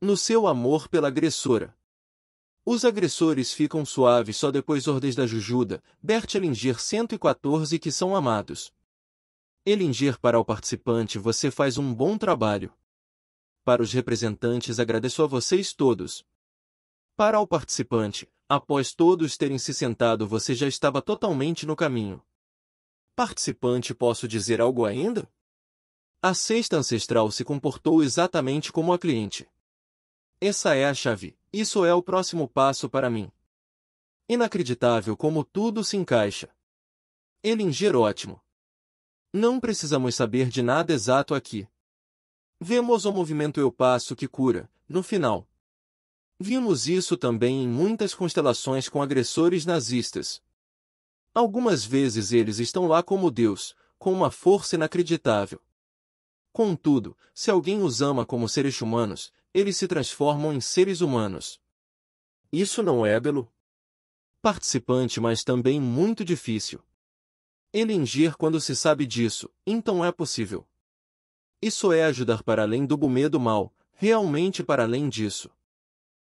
Speaker 1: No seu amor pela agressora. Os agressores ficam suaves só depois ordens da Jujuda, Bert Elinger 114 que são amados. Elinger para o participante, você faz um bom trabalho. Para os representantes, agradeço a vocês todos. Para o participante, após todos terem se sentado, você já estava totalmente no caminho. Participante, posso dizer algo ainda? A sexta ancestral se comportou exatamente como a cliente. Essa é a chave, isso é o próximo passo para mim. Inacreditável como tudo se encaixa. Elinger, ótimo. Não precisamos saber de nada exato aqui. Vemos o movimento eu passo que cura, no final. Vimos isso também em muitas constelações com agressores nazistas. Algumas vezes eles estão lá como Deus, com uma força inacreditável. Contudo, se alguém os ama como seres humanos, eles se transformam em seres humanos. Isso não é belo? Participante, mas também muito difícil. Elinger, quando se sabe disso, então é possível. Isso é ajudar para além do medo mal, realmente para além disso.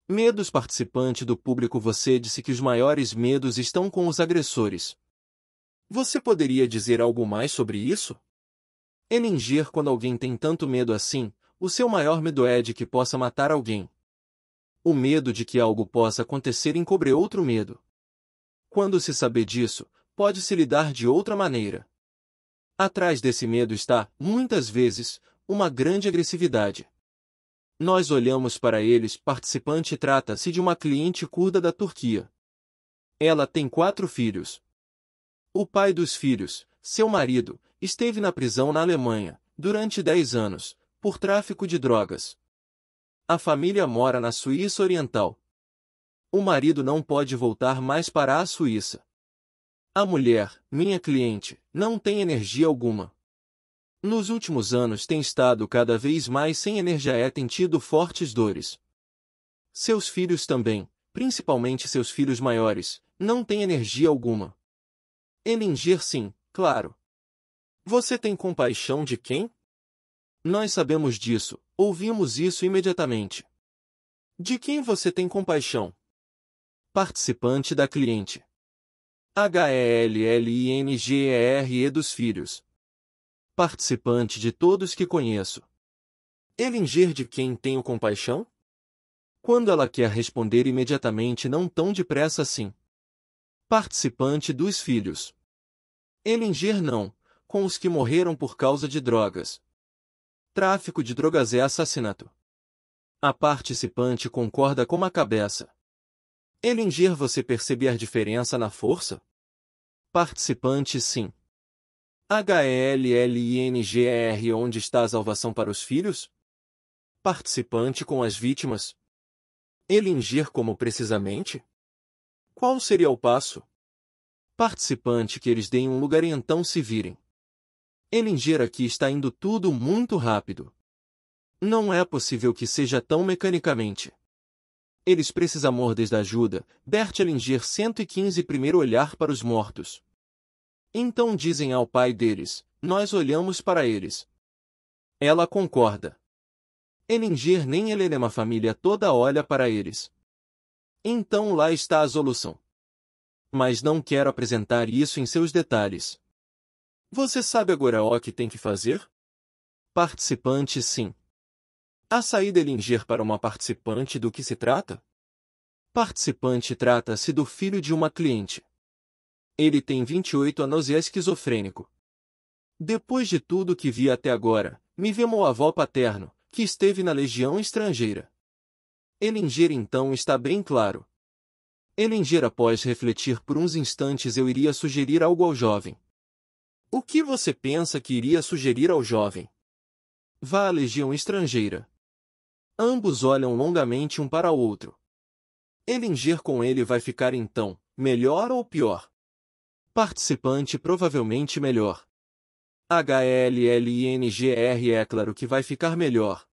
Speaker 1: Medos, participante do público, você disse que os maiores medos estão com os agressores. Você poderia dizer algo mais sobre isso? Elinger, quando alguém tem tanto medo assim, o seu maior medo é de que possa matar alguém. O medo de que algo possa acontecer encobre outro medo. Quando se saber disso, pode-se lidar de outra maneira. Atrás desse medo está, muitas vezes, uma grande agressividade. Nós olhamos para eles, participante, trata-se de uma cliente curda da Turquia. Ela tem 4 filhos. O pai dos filhos, seu marido, esteve na prisão na Alemanha, durante 10 anos, por tráfico de drogas. A família mora na Suíça Oriental. O marido não pode voltar mais para a Suíça. A mulher, minha cliente, não tem energia alguma. Nos últimos anos tem estado cada vez mais sem energia e tem tido fortes dores. Seus filhos também, principalmente seus filhos maiores, não têm energia alguma. Elinger, sim, claro. Você tem compaixão de quem? Nós sabemos disso, ouvimos isso imediatamente. De quem você tem compaixão? Participante da cliente. HELLINGERE dos filhos. Participante de todos que conheço. Elinger, de quem tenho compaixão? Quando ela quer responder imediatamente, não tão depressa assim. Participante dos filhos. Elinger, não, com os que morreram por causa de drogas. Tráfico de drogas é assassinato. A participante concorda com a cabeça. Elinger, você percebe a diferença na força? Participante, sim. HELLINGER, onde está a salvação para os filhos? Participante, com as vítimas. Elinger, como precisamente? Qual seria o passo? Participante, que eles deem um lugar e então se virem. Elinger, aqui está indo tudo muito rápido. Não é possível que seja tão mecanicamente. Eles precisam amor desde a ajuda. Bert Hellinger 115 Primeiro olhar para os mortos. Então dizem ao pai deles, nós olhamos para eles. Ela concorda. Hellinger nem Helena, a família toda olha para eles. Então lá está a solução. Mas não quero apresentar isso em seus detalhes. Você sabe agora o que tem que fazer? Participante sim. A saída Hellinger para uma participante do que se trata? Participante trata-se do filho de uma cliente. Ele tem 28 anos e é esquizofrênico. Depois de tudo que vi até agora, me vê meu avô paterno, que esteve na legião estrangeira. Hellinger então está bem claro. Hellinger após refletir por uns instantes eu iria sugerir algo ao jovem. O que você pensa que iria sugerir ao jovem? Vá à legião estrangeira. Ambos olham longamente um para o outro. Hellinger com ele vai ficar então, melhor ou pior? Participante provavelmente melhor. HLLINGR é claro que vai ficar melhor.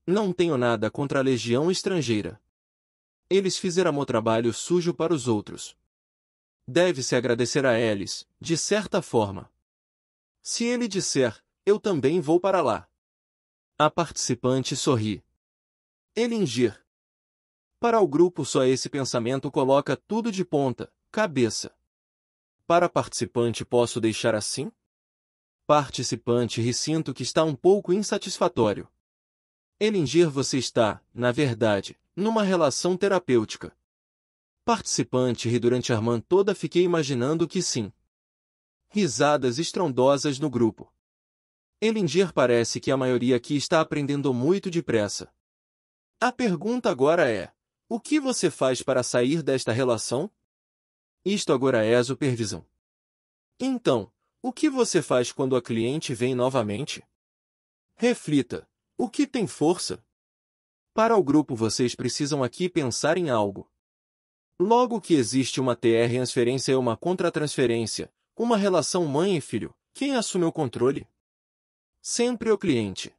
Speaker 1: Não tenho nada contra a legião estrangeira. Eles fizeram o trabalho sujo para os outros. Deve-se agradecer a eles, de certa forma. Se ele disser, eu também vou para lá. A participante sorri. Hellinger. Para o grupo só esse pensamento coloca tudo de ponta, cabeça. Para participante posso deixar assim? Participante ri, sinto que está um pouco insatisfatório. Hellinger, você está, na verdade, numa relação terapêutica. Participante ri durante a irmã toda, fiquei imaginando que sim. Risadas estrondosas no grupo. Hellinger, parece que a maioria aqui está aprendendo muito depressa. A pergunta agora é, o que você faz para sair desta relação? Isto agora é a supervisão. Então, o que você faz quando a cliente vem novamente? Reflita, o que tem força? Para o grupo vocês precisam aqui pensar em algo. Logo que existe uma transferência e uma contratransferência, uma relação mãe e filho, quem assume o controle? Sempre o cliente.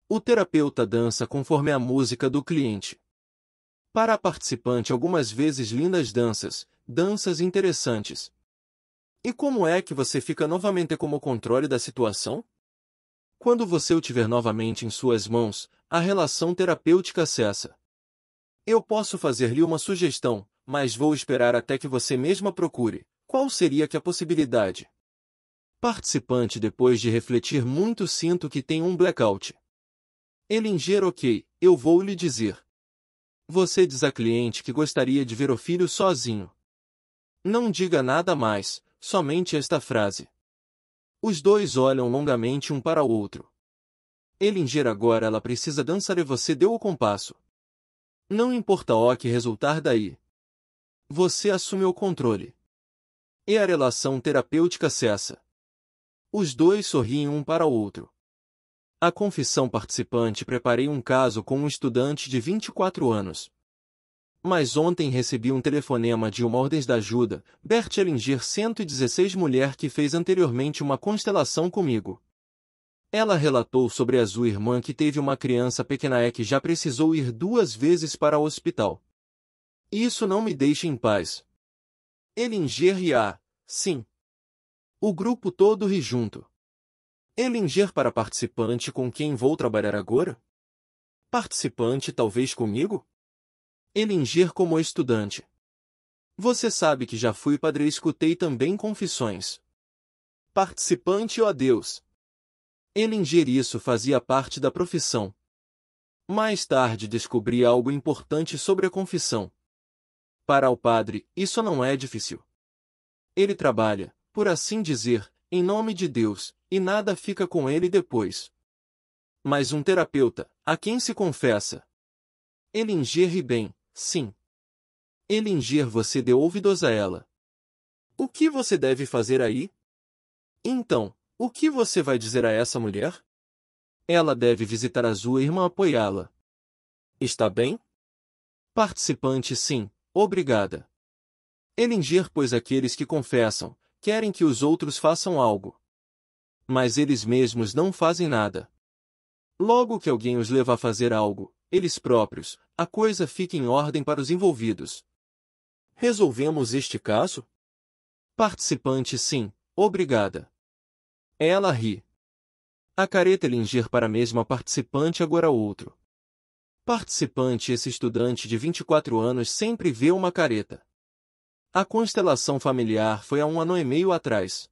Speaker 1: O terapeuta dança conforme a música do cliente. Para a participante algumas vezes lindas danças, danças interessantes. E como é que você fica novamente como controle da situação? Quando você o tiver novamente em suas mãos, a relação terapêutica cessa. Eu posso fazer-lhe uma sugestão, mas vou esperar até que você mesma procure. Qual seria que a possibilidade? Participante, depois de refletir muito, sinto que tem um blackout. Hellinger, ok, eu vou lhe dizer. Você diz à cliente que gostaria de ver o filho sozinho. Não diga nada mais, somente esta frase. Os dois olham longamente um para o outro. Hellinger, agora ela precisa dançar e você deu o compasso. Não importa o que resultar daí. Você assume o controle. E a relação terapêutica cessa. Os dois sorriem um para o outro. A confissão participante, preparei um caso com um estudante de 24 anos. Mas ontem recebi um telefonema de uma ordem da ajuda, Bert Hellinger 116, mulher que fez anteriormente uma constelação comigo. Ela relatou sobre a sua irmã que teve uma criança pequena que já precisou ir 2 vezes para o hospital. Isso não me deixa em paz. Hellinger ri, sim. O grupo todo ri junto. Hellinger, para participante com quem vou trabalhar agora? Participante, talvez comigo? Hellinger, como estudante. Você sabe que já fui padre e escutei também confissões. Participante, ó Deus. Hellinger, isso fazia parte da profissão. Mais tarde descobri algo importante sobre a confissão. Para o padre, isso não é difícil. Ele trabalha, por assim dizer, em nome de Deus, e nada fica com ele depois. Mas um terapeuta, a quem se confessa? Hellinger ri bem, sim. Hellinger, você deu ouvidos a ela. O que você deve fazer aí? Então, o que você vai dizer a essa mulher? Ela deve visitar a sua irmã, apoiá-la. Está bem? Participante, sim, obrigada. Hellinger, pois aqueles que confessam, querem que os outros façam algo. Mas eles mesmos não fazem nada. Logo que alguém os leva a fazer algo, eles próprios, a coisa fica em ordem para os envolvidos. Resolvemos este caso? Participante: sim, obrigada. Ela ri. A careta Ellinger para a mesma participante: agora outro. Participante: esse estudante de 24 anos sempre vê uma careta. A constelação familiar foi há 1 ano e meio atrás.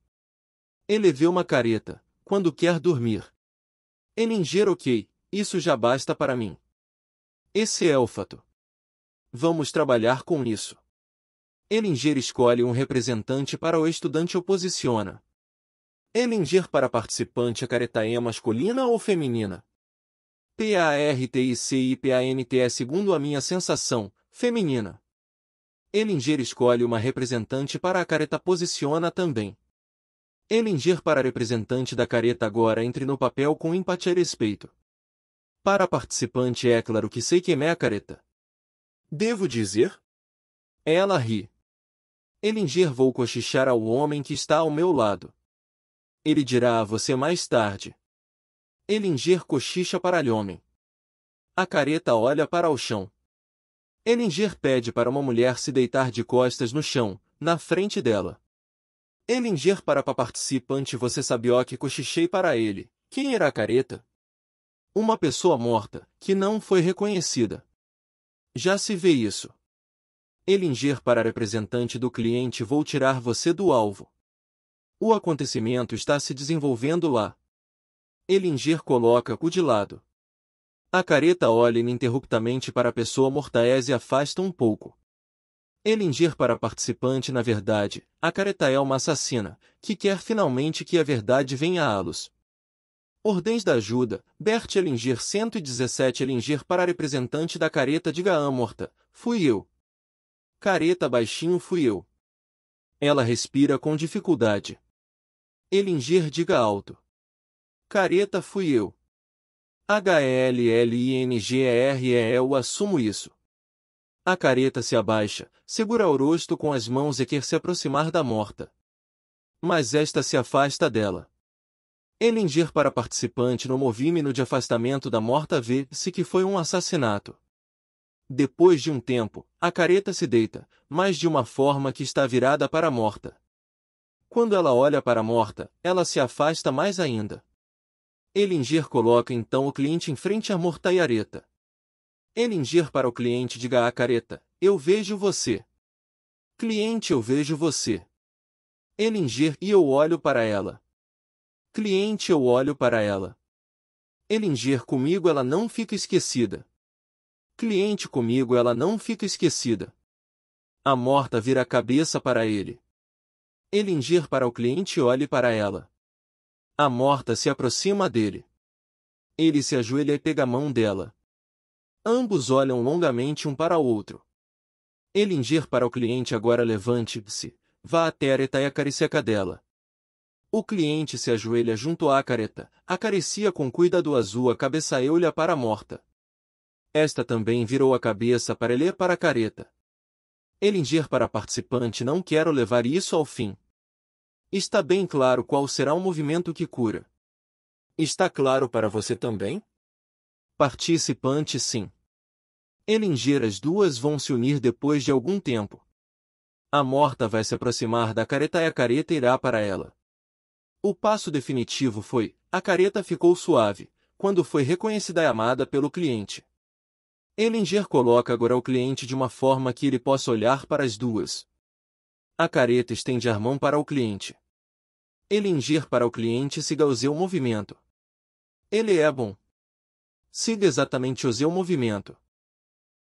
Speaker 1: Ele vê uma careta, quando quer dormir. Ellinger: ok, isso já basta para mim. Esse é o fato. Vamos trabalhar com isso. Ellinger escolhe um representante para o estudante ou posiciona. Ellinger para participante: a careta é masculina ou feminina? PARTICIPANTE: segundo a minha sensação, feminina. Ellinger escolhe uma representante para a careta posiciona também. Ellinger para representante da careta: agora entre no papel com empatia e respeito. Para participante: é claro que sei quem é a careta. Devo dizer? Ela ri. Ellinger: vou cochichar ao homem que está ao meu lado. Ele dirá a você mais tarde. Ellinger cochicha para o homem. A careta olha para o chão. Ellinger pede para uma mulher se deitar de costas no chão, na frente dela. Ellinger para participante: você sabe o que cochichei para ele. Quem era a careta? Uma pessoa morta, que não foi reconhecida. Já se vê isso. Ellinger para representante do cliente: vou tirar você do alvo. O acontecimento está se desenvolvendo lá. Ellinger coloca-o de lado. A careta olha ininterruptamente para a pessoa morta e se afasta um pouco. Ellinger para participante: na verdade, a careta é uma assassina, que quer finalmente que a verdade venha à luz. Ordens da ajuda: Bert Ellinger 117. Ellinger para representante da careta: diga a morta, fui eu. Careta baixinho: fui eu. Ela respira com dificuldade. Ellinger: diga alto. Careta: fui eu. HELLINGER: eu assumo isso. A careta se abaixa, segura o rosto com as mãos e quer se aproximar da morta. Mas esta se afasta dela. Ellinger para participante: no movimento de afastamento da morta vê-se que foi um assassinato. Depois de um tempo, a careta se deita, mas de uma forma que está virada para a morta. Quando ela olha para a morta, ela se afasta mais ainda. Ellinger coloca então o cliente em frente à morta e areta. Ellinger para o cliente: diga à careta, eu vejo você. Cliente: eu vejo você. Ellinger: e eu olho para ela. Cliente: eu olho para ela. Ellinger: comigo ela não fica esquecida. Cliente: comigo ela não fica esquecida. A morta vira a cabeça para ele. Ellinger para o cliente: olhe para ela. A morta se aproxima dele. Ele se ajoelha e pega a mão dela. Ambos olham longamente um para o outro. Ellinger para o cliente: agora levante-se, vá até a careta e acaricie a cadela. O cliente se ajoelha junto à careta, acaricia com cuidado azul a cabeça e olha para a morta. Esta também virou a cabeça para ele e para a careta. Ellinger para participante: não quero levar isso ao fim. Está bem claro qual será o movimento que cura. Está claro para você também? Participante: sim. Ellinger: as duas vão se unir depois de algum tempo. A morta vai se aproximar da careta e a careta irá para ela. O passo definitivo foi: a careta ficou suave, quando foi reconhecida e amada pelo cliente. Ellinger coloca agora o cliente de uma forma que ele possa olhar para as duas. A careta estende a mão para o cliente. Ellinger para o cliente: siga o seu movimento. Ele é bom. Siga exatamente o seu movimento.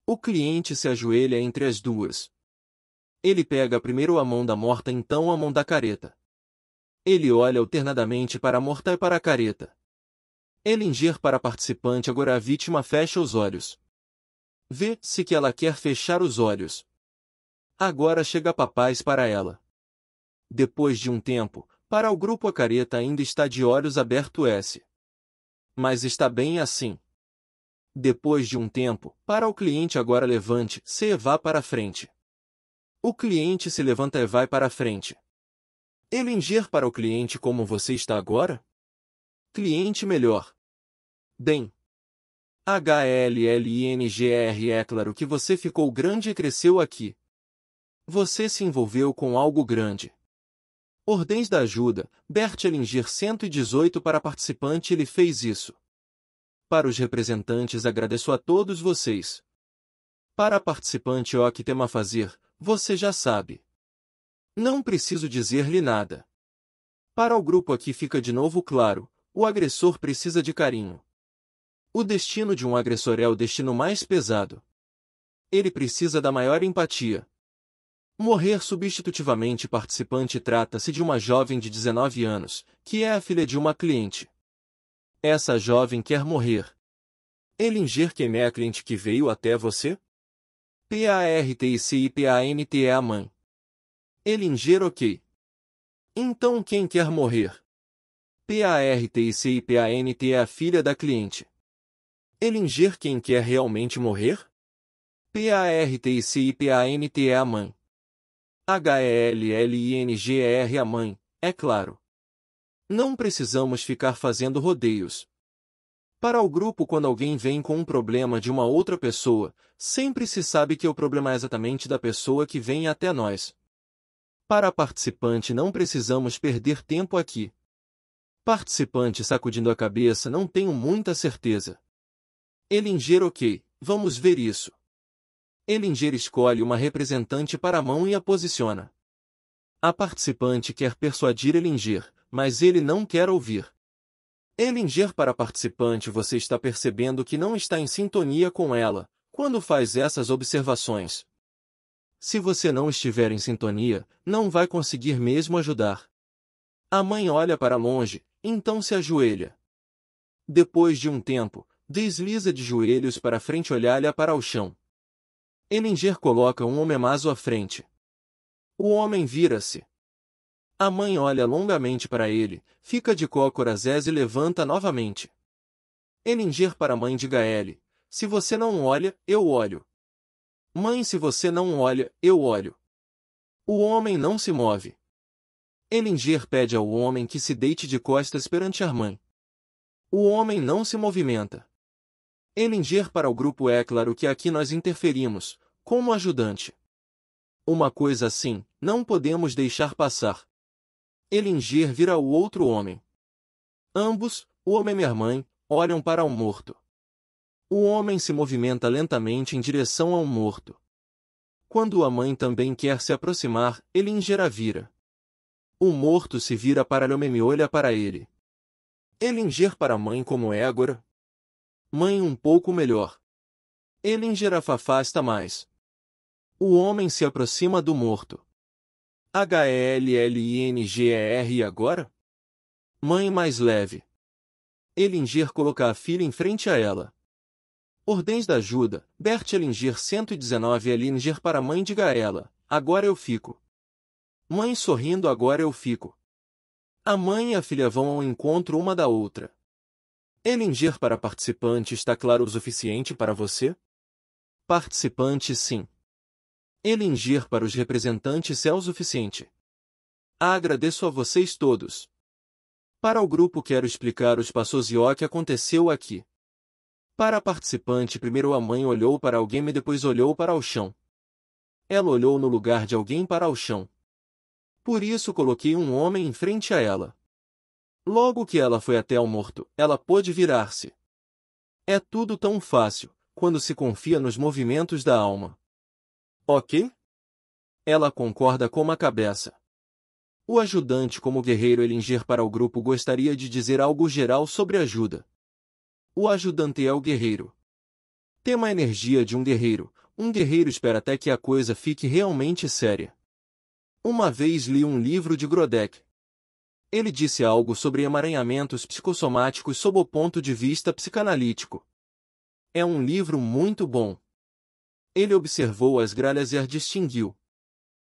Speaker 1: O cliente se ajoelha entre as duas. Ele pega primeiro a mão da morta, então a mão da careta. Ele olha alternadamente para a morta e para a careta. Ellinger para participante: agora a vítima fecha os olhos. Vê-se que ela quer fechar os olhos. Agora chega papais para ela. Depois de um tempo, para o grupo a careta ainda está de olhos abertos. Mas está bem assim. Depois de um tempo, para o cliente: agora levante-se e vá para a frente. O cliente se levanta e vai para a frente. Ellinger para o cliente: como você está agora? Cliente: melhor. Bem, HLLINGR. É claro que você ficou grande e cresceu aqui. Você se envolveu com algo grande. Ordens da ajuda, Bert Hellinger 118 para participante. Ele fez isso. Para os representantes, agradeço a todos vocês. Para a participante, o que tema fazer, você já sabe. Não preciso dizer-lhe nada. Para o grupo aqui fica de novo claro, o agressor precisa de carinho. O destino de um agressor é o destino mais pesado. Ele precisa da maior empatia. Morrer substitutivamente. Participante, trata-se de uma jovem de 19 anos, que é a filha de uma cliente. Essa jovem quer morrer. Hellinger, quem é a cliente que veio até você? PARTICIPANT é a mãe. Hellinger, ok. Então quem quer morrer? PARTICIPANT é a filha da cliente. Hellinger, quem quer realmente morrer? PARTICIPANT é a mãe. HELLINGER a mãe, é claro. Não precisamos ficar fazendo rodeios. Para o grupo, quando alguém vem com um problema de uma outra pessoa, sempre se sabe que o problema é exatamente da pessoa que vem até nós. Para a participante, não precisamos perder tempo aqui. Participante sacudindo a cabeça, não tenho muita certeza. Hellinger, ok, vamos ver isso. Hellinger escolhe uma representante para a mão e a posiciona. A participante quer persuadir Hellinger, mas ele não quer ouvir. Hellinger, para a participante, você está percebendo que não está em sintonia com ela, quando faz essas observações. Se você não estiver em sintonia, não vai conseguir mesmo ajudar. A mãe olha para longe, então se ajoelha. Depois de um tempo, desliza de joelhos para frente e olha para o chão. Hellinger coloca um homem maso à frente. O homem vira-se. A mãe olha longamente para ele, fica de cócoras e levanta novamente. Hellinger, para a mãe, diga a ele: se você não olha, eu olho. Mãe, se você não olha, eu olho. O homem não se move. Hellinger pede ao homem que se deite de costas perante a mãe. O homem não se movimenta. Hellinger, para o grupo: é claro que aqui nós interferimos, como ajudante. Uma coisa assim, não podemos deixar passar. Hellinger vira o outro homem. Ambos, o homem e a mãe, olham para o morto. O homem se movimenta lentamente em direção ao morto. Quando a mãe também quer se aproximar, Hellinger a vira. O morto se vira para o homem e olha para ele. Hellinger, para a mãe: como é agora? Mãe: um pouco melhor. Hellinger a afasta mais. O homem se aproxima do morto. HELLINGER e agora? Mãe: mais leve. Hellinger coloca a filha em frente a ela. Ordens da ajuda, Bert Hellinger 119. Hellinger, para a mãe, diga a ela: agora eu fico. Mãe sorrindo: agora eu fico. A mãe e a filha vão ao encontro uma da outra. Hellinger, para a participante: está claro o suficiente para você? Participante: sim. Hellinger, para os representantes: é o suficiente. Agradeço a vocês todos. Para o grupo, quero explicar os passos e o que aconteceu aqui. Para a participante, primeiro a mãe olhou para alguém e depois olhou para o chão. Ela olhou no lugar de alguém para o chão. Por isso coloquei um homem em frente a ela. Logo que ela foi até ao morto, ela pôde virar-se. É tudo tão fácil, quando se confia nos movimentos da alma. Ok? Ela concorda com a cabeça. O ajudante, como guerreiro Hellinger, para o grupo, gostaria de dizer algo geral sobre ajuda. O ajudante é o guerreiro. Tema: a energia de um guerreiro. Um guerreiro espera até que a coisa fique realmente séria. Uma vez li um livro de Grodeck. Ele disse algo sobre emaranhamentos psicossomáticos sob o ponto de vista psicanalítico. É um livro muito bom. Ele observou as gralhas e as distinguiu.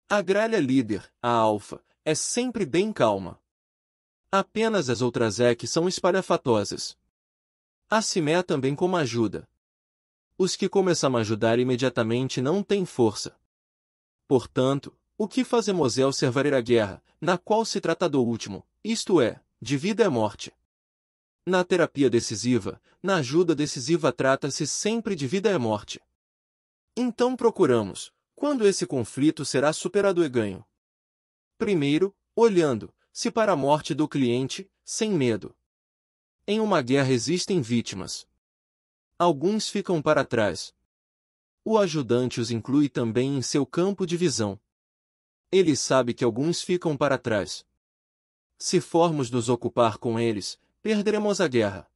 Speaker 1: A gralha líder, a alfa, é sempre bem calma. Apenas as outras que são espalhafatosas. A cimé também como ajuda. Os que começam a ajudar imediatamente não têm força. Portanto, o que fazemos é observar a guerra, na qual se trata do último, isto é, de vida e morte. Na terapia decisiva, na ajuda decisiva trata-se sempre de vida e morte. Então procuramos, quando esse conflito será superado e ganho. Primeiro, olhando-se para a morte do cliente, sem medo. Em uma guerra existem vítimas. Alguns ficam para trás. O ajudante os inclui também em seu campo de visão. Ele sabe que alguns ficam para trás. Se formos nos ocupar com eles, perderemos a guerra.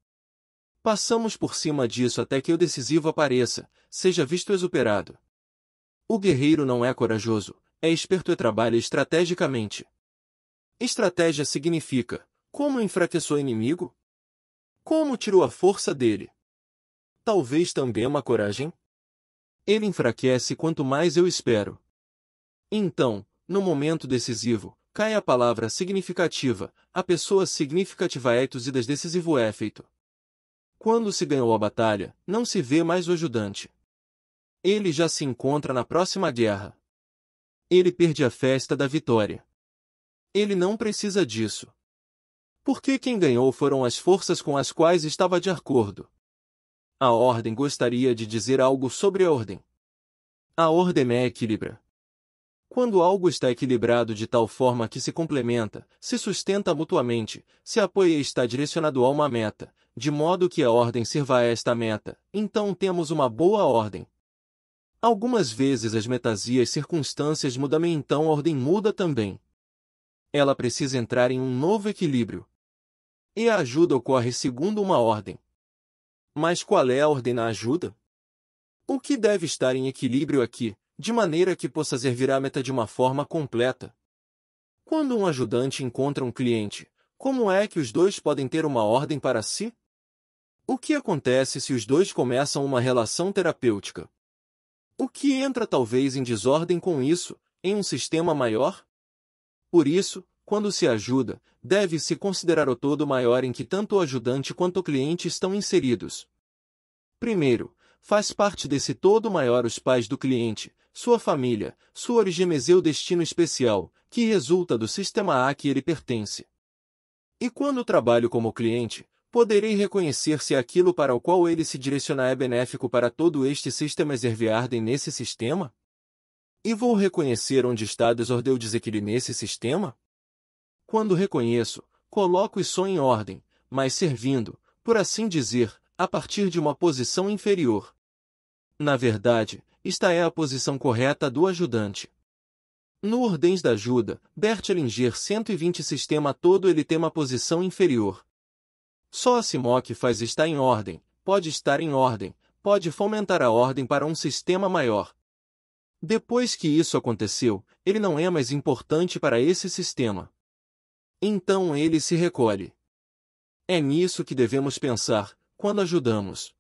Speaker 1: Passamos por cima disso até que o decisivo apareça, seja visto e superado. O guerreiro não é corajoso, é esperto e trabalha estrategicamente. Estratégia significa, como enfraqueceu o inimigo? Como tirou a força dele? Talvez também uma coragem? Ele enfraquece quanto mais eu espero. Então, no momento decisivo, cai a palavra significativa, a pessoa significativa ethos e das decisivo é feito. Quando se ganhou a batalha, não se vê mais o ajudante. Ele já se encontra na próxima guerra. Ele perde a festa da vitória. Ele não precisa disso. Porque quem ganhou foram as forças com as quais estava de acordo. A ordem gostaria de dizer algo sobre a ordem. A ordem é equilíbrio. Quando algo está equilibrado de tal forma que se complementa, se sustenta mutuamente, se apoia e está direcionado a uma meta, de modo que a ordem sirva a esta meta, então temos uma boa ordem. Algumas vezes as metas e as circunstâncias mudam e então a ordem muda também. Ela precisa entrar em um novo equilíbrio. E a ajuda ocorre segundo uma ordem. Mas qual é a ordem na ajuda? O que deve estar em equilíbrio aqui, de maneira que possa servir a meta de uma forma completa? Quando um ajudante encontra um cliente, como é que os dois podem ter uma ordem para si? O que acontece se os dois começam uma relação terapêutica? O que entra talvez em desordem com isso, em um sistema maior? Por isso, quando se ajuda, deve-se considerar o todo maior em que tanto o ajudante quanto o cliente estão inseridos. Primeiro, faz parte desse todo maior os pais do cliente, sua família, sua origem e seu destino especial, que resulta do sistema a que ele pertence. E quando trabalho como cliente, poderei reconhecer se aquilo para o qual ele se direciona é benéfico para todo este sistema exerviardem nesse sistema? E vou reconhecer onde está desordem ou desequilíbrio nesse sistema? Quando reconheço, coloco isso em ordem, mas servindo, por assim dizer, a partir de uma posição inferior. Na verdade, esta é a posição correta do ajudante. No Ordens da Ajuda, Bert Hellinger 120 sistema todo ele tem uma posição inferior. Só a Simoc faz estar em ordem, pode fomentar a ordem para um sistema maior. Depois que isso aconteceu, ele não é mais importante para esse sistema. Então ele se recolhe. É nisso que devemos pensar, quando ajudamos.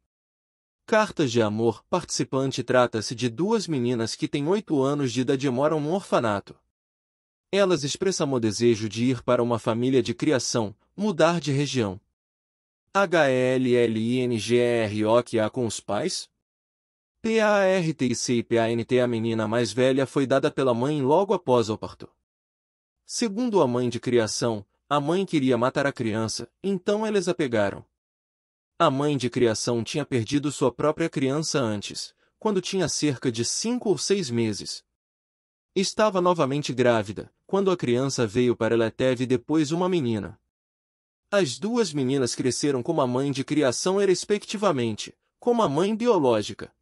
Speaker 1: Cartas de amor. Participante trata-se de duas meninas que têm 8 anos de idade e moram num orfanato. Elas expressam o desejo de ir para uma família de criação, mudar de região. HLLINGEROQA com os pais? PARTICPANT A menina mais velha foi dada pela mãe logo após o parto. Segundo a mãe de criação, a mãe queria matar a criança, então eles a pegaram. A mãe de criação tinha perdido sua própria criança antes, quando tinha cerca de 5 ou 6 meses. Estava novamente grávida, quando a criança veio para ela e teve depois uma menina. As duas meninas cresceram como a mãe de criação e respectivamente, como a mãe biológica.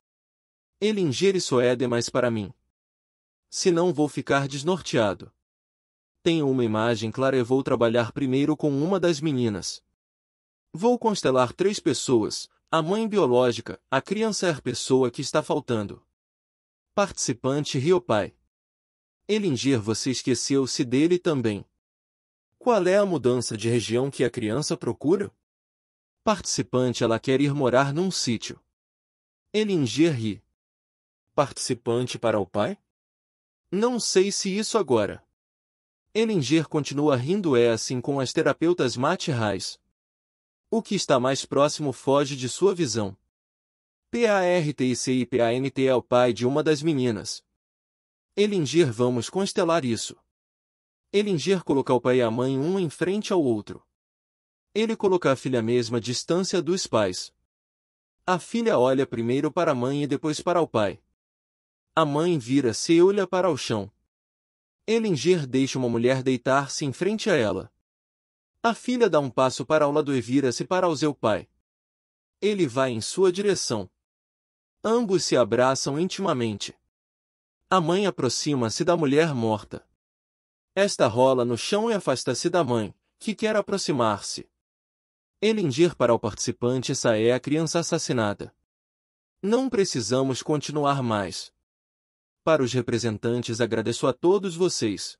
Speaker 1: Ele ingere isso é demais para mim. Senão vou ficar desnorteado. Tenho uma imagem clara e vou trabalhar primeiro com uma das meninas. Vou constelar 3 pessoas, a mãe biológica, a criança é a pessoa que está faltando. Participante Rio Pai. Elinger você esqueceu-se dele também. Qual é a mudança de região que a criança procura? Participante ela quer ir morar num sítio. Elinger ri. Participante para o pai? Não sei se isso agora. Elinger continua rindo é assim com as terapeutas Matt Reis. O que está mais próximo foge de sua visão. PARTICIPANT é o pai de uma das meninas. Elinger vamos constelar isso. Elinger coloca o pai e a mãe um em frente ao outro. Ele coloca a filha à mesma distância dos pais. A filha olha primeiro para a mãe e depois para o pai. A mãe vira-se e olha para o chão. Ellinger deixa uma mulher deitar-se em frente a ela. A filha dá um passo para ao lado e vira-se para o seu pai. Ele vai em sua direção. Ambos se abraçam intimamente. A mãe aproxima-se da mulher morta. Esta rola no chão e afasta-se da mãe, que quer aproximar-se. Ellinger para o participante: essa é a criança assassinada. Não precisamos continuar mais. Para os representantes: agradeço a todos vocês.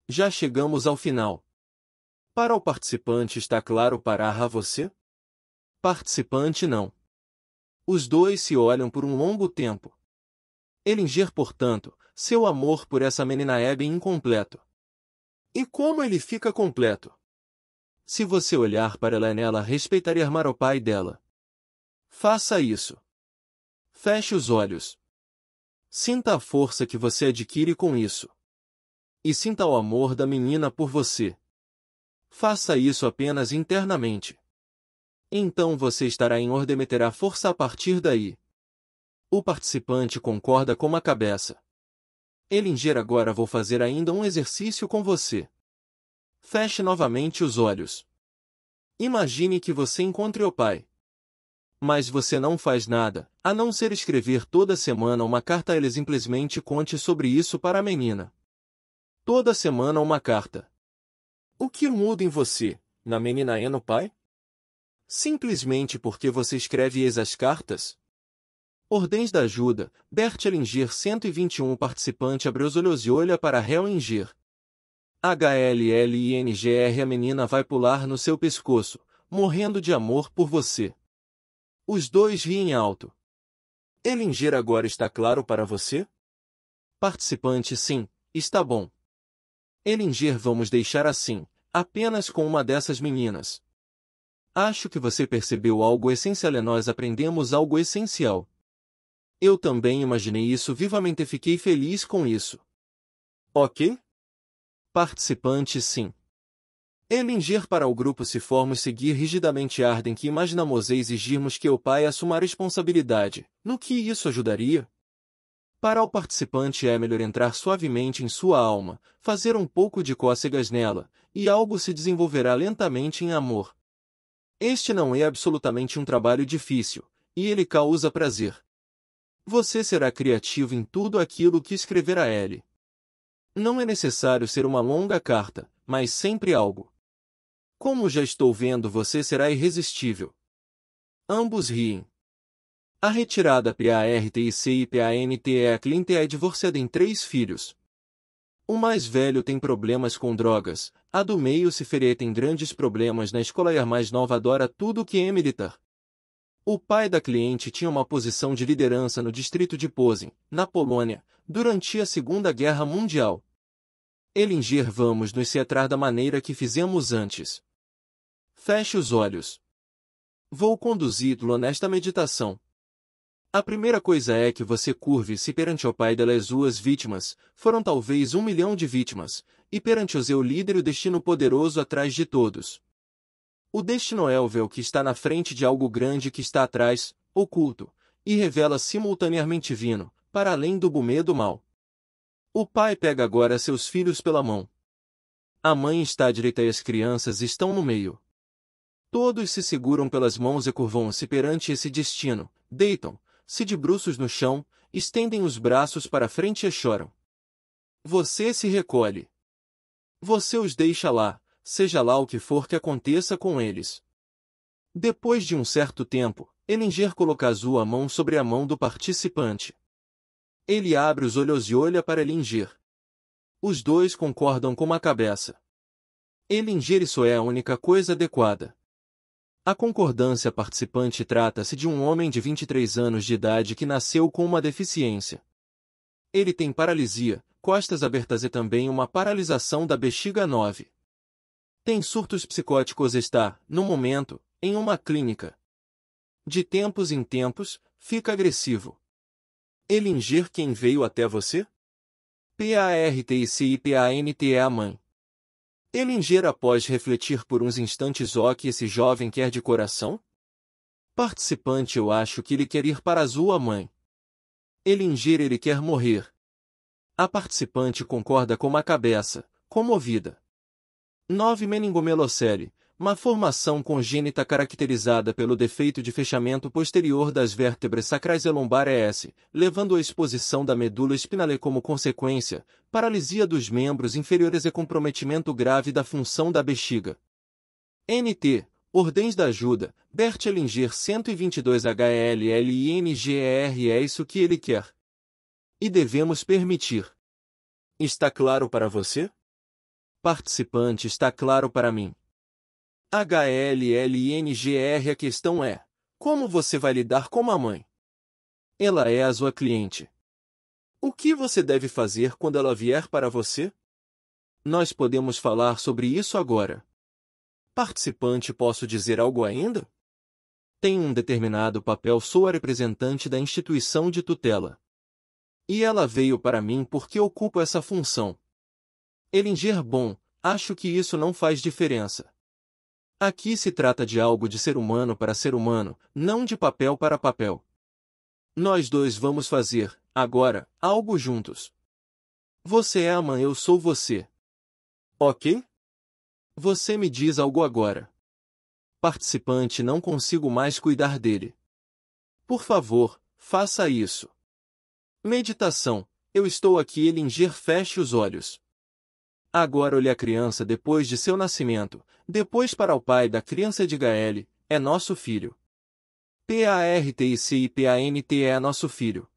Speaker 1: Já chegamos ao final. Para o participante: está claro para você? Participante: não. Os dois se olham por um longo tempo. Ellinger, portanto, seu amor por essa menina é bem incompleto. E como ele fica completo? Se você olhar para ela nela, respeitaria amar o pai dela. Faça isso. Feche os olhos. Sinta a força que você adquire com isso. E sinta o amor da menina por você. Faça isso apenas internamente. Então você estará em ordem e meterá força a partir daí. O participante concorda com a cabeça. Ellinger, agora vou fazer ainda um exercício com você. Feche novamente os olhos. Imagine que você encontre o pai. Mas você não faz nada, a não ser escrever toda semana uma carta a ele. Simplesmente conte sobre isso para a menina. Toda semana uma carta. O que muda em você, na menina e no pai? Simplesmente porque você escreve as cartas? Ordens da ajuda. Bert Ellinger 121. O participante abre os olhos e olha para Ellinger. HLLINGR. A menina vai pular no seu pescoço, morrendo de amor por você. Os dois riem alto. Ellinger, agora está claro para você? Participante: sim, está bom. Ellinger, vamos deixar assim, apenas com uma dessas meninas. Acho que você percebeu algo essencial e nós aprendemos algo essencial. Eu também imaginei isso vivamente e fiquei feliz com isso. Ok? Participante: sim. Ellinger, para o grupo: se formos seguir rigidamente a ordem que imaginamos e exigirmos que o pai assuma a responsabilidade, no que isso ajudaria? Para o participante: é melhor entrar suavemente em sua alma, fazer um pouco de cócegas nela, e algo se desenvolverá lentamente em amor. Este não é absolutamente um trabalho difícil, e ele causa prazer. Você será criativo em tudo aquilo que escrever a ele. Não é necessário ser uma longa carta, mas sempre algo. Como já estou vendo, você será irresistível. Ambos riem. A retirada PARTIC e PANTE. A Clint é divorciada em 3 filhos. O mais velho tem problemas com drogas, a do meio Ciferê tem grandes problemas na escola e a mais nova adora tudo que é militar. O pai da cliente tinha uma posição de liderança no distrito de Posen, na Polônia, durante a Segunda Guerra Mundial. Ellinger, vamos nos centrar da maneira que fizemos antes. Feche os olhos. Vou conduzi-lo nesta meditação. A primeira coisa é que você curve-se perante o pai das suas vítimas, foram talvez 1 milhão de vítimas, e perante o seu líder, o destino poderoso atrás de todos. O destino é o véu que está na frente de algo grande que está atrás, oculto, e revela simultaneamente divino, para além do bume do mal. O pai pega agora seus filhos pela mão. A mãe está à direita e as crianças estão no meio. Todos se seguram pelas mãos e curvam-se perante esse destino, deitam-se de bruços no chão, estendem os braços para frente e choram. Você se recolhe. Você os deixa lá, seja lá o que for que aconteça com eles. Depois de um certo tempo, Ellinger coloca a sua mão sobre a mão do participante. Ele abre os olhos e olha para Ellinger. Os dois concordam com a cabeça. Ellinger, isso é a única coisa adequada. A concordância participante: trata-se de um homem de 23 anos de idade que nasceu com uma deficiência. Ele tem paralisia, costas abertas e também uma paralisação da bexiga 9. Tem surtos psicóticos e está, no momento, em uma clínica. De tempos em tempos, fica agressivo. Ellinger, quem veio até você? PARTIC e PANTE. A mãe. Ellinger, após refletir por uns instantes: o que esse jovem quer de coração? Participante: eu acho que ele quer ir para a sua mãe. Ellinger: ele quer morrer. A participante concorda com a cabeça, comovida. 9. Meningomelocele, uma formação congênita caracterizada pelo defeito de fechamento posterior das vértebras sacrais e lombar ES, levando à exposição da medula espinal e como consequência, paralisia dos membros inferiores e comprometimento grave da função da bexiga. NT, Ordens da Ajuda, Bert Hellinger 122 HLLINGER. É isso que ele quer. E devemos permitir. Está claro para você? Participante: está claro para mim. HLLINGER. A questão é: como você vai lidar com a mãe? Ela é a sua cliente. O que você deve fazer quando ela vier para você? Nós podemos falar sobre isso agora. Participante: posso dizer algo ainda? Tem um determinado papel, sou a representante da instituição de tutela. E ela veio para mim porque ocupo essa função. Ellinger: bom, acho que isso não faz diferença. Aqui se trata de algo de ser humano para ser humano, não de papel para papel. Nós dois vamos fazer, agora, algo juntos. Você é a mãe, eu sou você. Ok? Você me diz algo agora. Participante: não consigo mais cuidar dele. Por favor, faça isso. Meditação: eu estou aqui. Ellinger: feche os olhos. Agora olhe a criança depois de seu nascimento, depois para o pai da criança. Diga: ele é nosso filho. PARTICIPANT é nosso filho.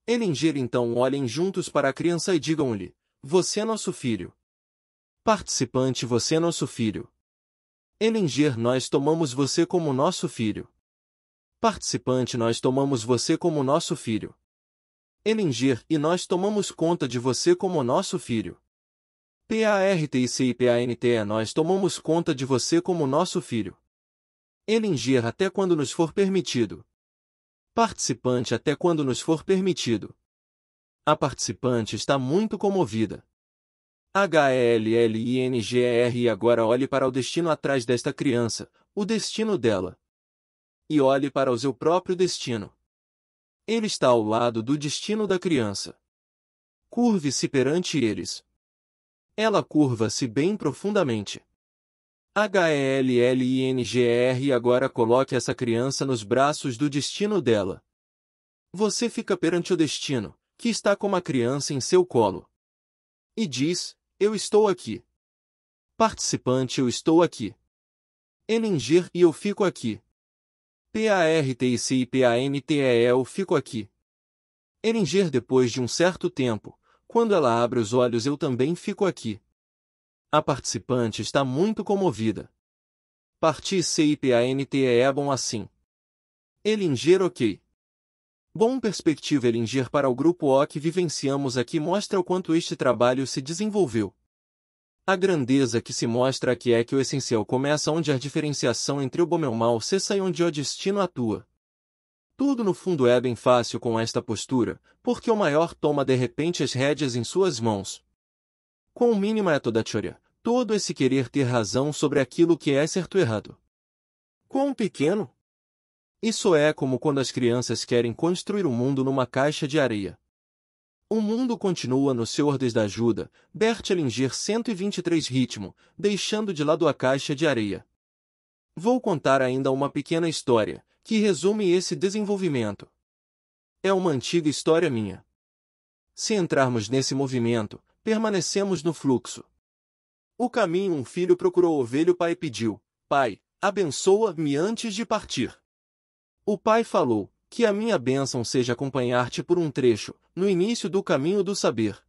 Speaker 1: Ellinger: então olhem juntos para a criança e digam-lhe: você é nosso filho. Participante: você é nosso filho. Ellinger: nós tomamos você como nosso filho. Participante: nós tomamos você como nosso filho. Ellinger: e nós tomamos conta de você como nosso filho. PARTICIPANT nós tomamos conta de você como nosso filho. Ellinger: até quando nos for permitido. Participante: até quando nos for permitido. A participante está muito comovida. HLLINGER: e agora olhe para o destino atrás desta criança, o destino dela. E olhe para o seu próprio destino. Ele está ao lado do destino da criança. Curve-se perante eles. Ela curva-se bem profundamente. HLLINGER: e agora coloque essa criança nos braços do destino dela. Você fica perante o destino, que está com a criança em seu colo. E diz: eu estou aqui. Participante: eu estou aqui. Ellinger: e eu fico aqui. PARTICIPANT eu fico aqui. Ellinger: depois de um certo tempo, quando ela abre os olhos, eu também fico aqui. A participante está muito comovida. Participante: é bom assim. Ellinger: ok. Bom, perspectiva. Ellinger: para o grupo O que vivenciamos aqui mostra o quanto este trabalho se desenvolveu. A grandeza que se mostra aqui é que o essencial começa onde a diferenciação entre o bom e o mal cessa e onde o destino atua. Tudo no fundo é bem fácil com esta postura, porque o maior toma de repente as rédeas em suas mãos. Com o mínimo é toda a teoria, todo esse querer ter razão sobre aquilo que é certo e errado. Com o pequeno? Isso é como quando as crianças querem construir o mundo numa caixa de areia. O mundo continua no seu Ordens da Ajuda, Bert Hellinger 123 ritmo, deixando de lado a caixa de areia. Vou contar ainda uma pequena história, que resume esse desenvolvimento. É uma antiga história minha. Se entrarmos nesse movimento, permanecemos no fluxo. O caminho: um filho procurou ovelha. O pai pediu: pai, abençoa-me antes de partir. O pai falou: que a minha bênção seja acompanhar-te por um trecho, no início do caminho do saber.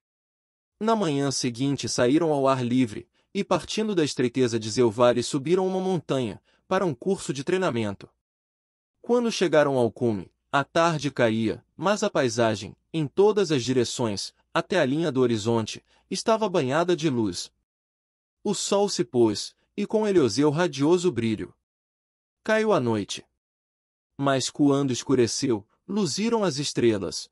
Speaker 1: Na manhã seguinte saíram ao ar livre, e partindo da estreiteza de seu vale subiram uma montanha, para um curso de treinamento. Quando chegaram ao cume, a tarde caía, mas a paisagem, em todas as direções, até a linha do horizonte, estava banhada de luz. O sol se pôs, e com ele o seu radioso brilho. Caiu a noite. Mas quando escureceu, luziram as estrelas.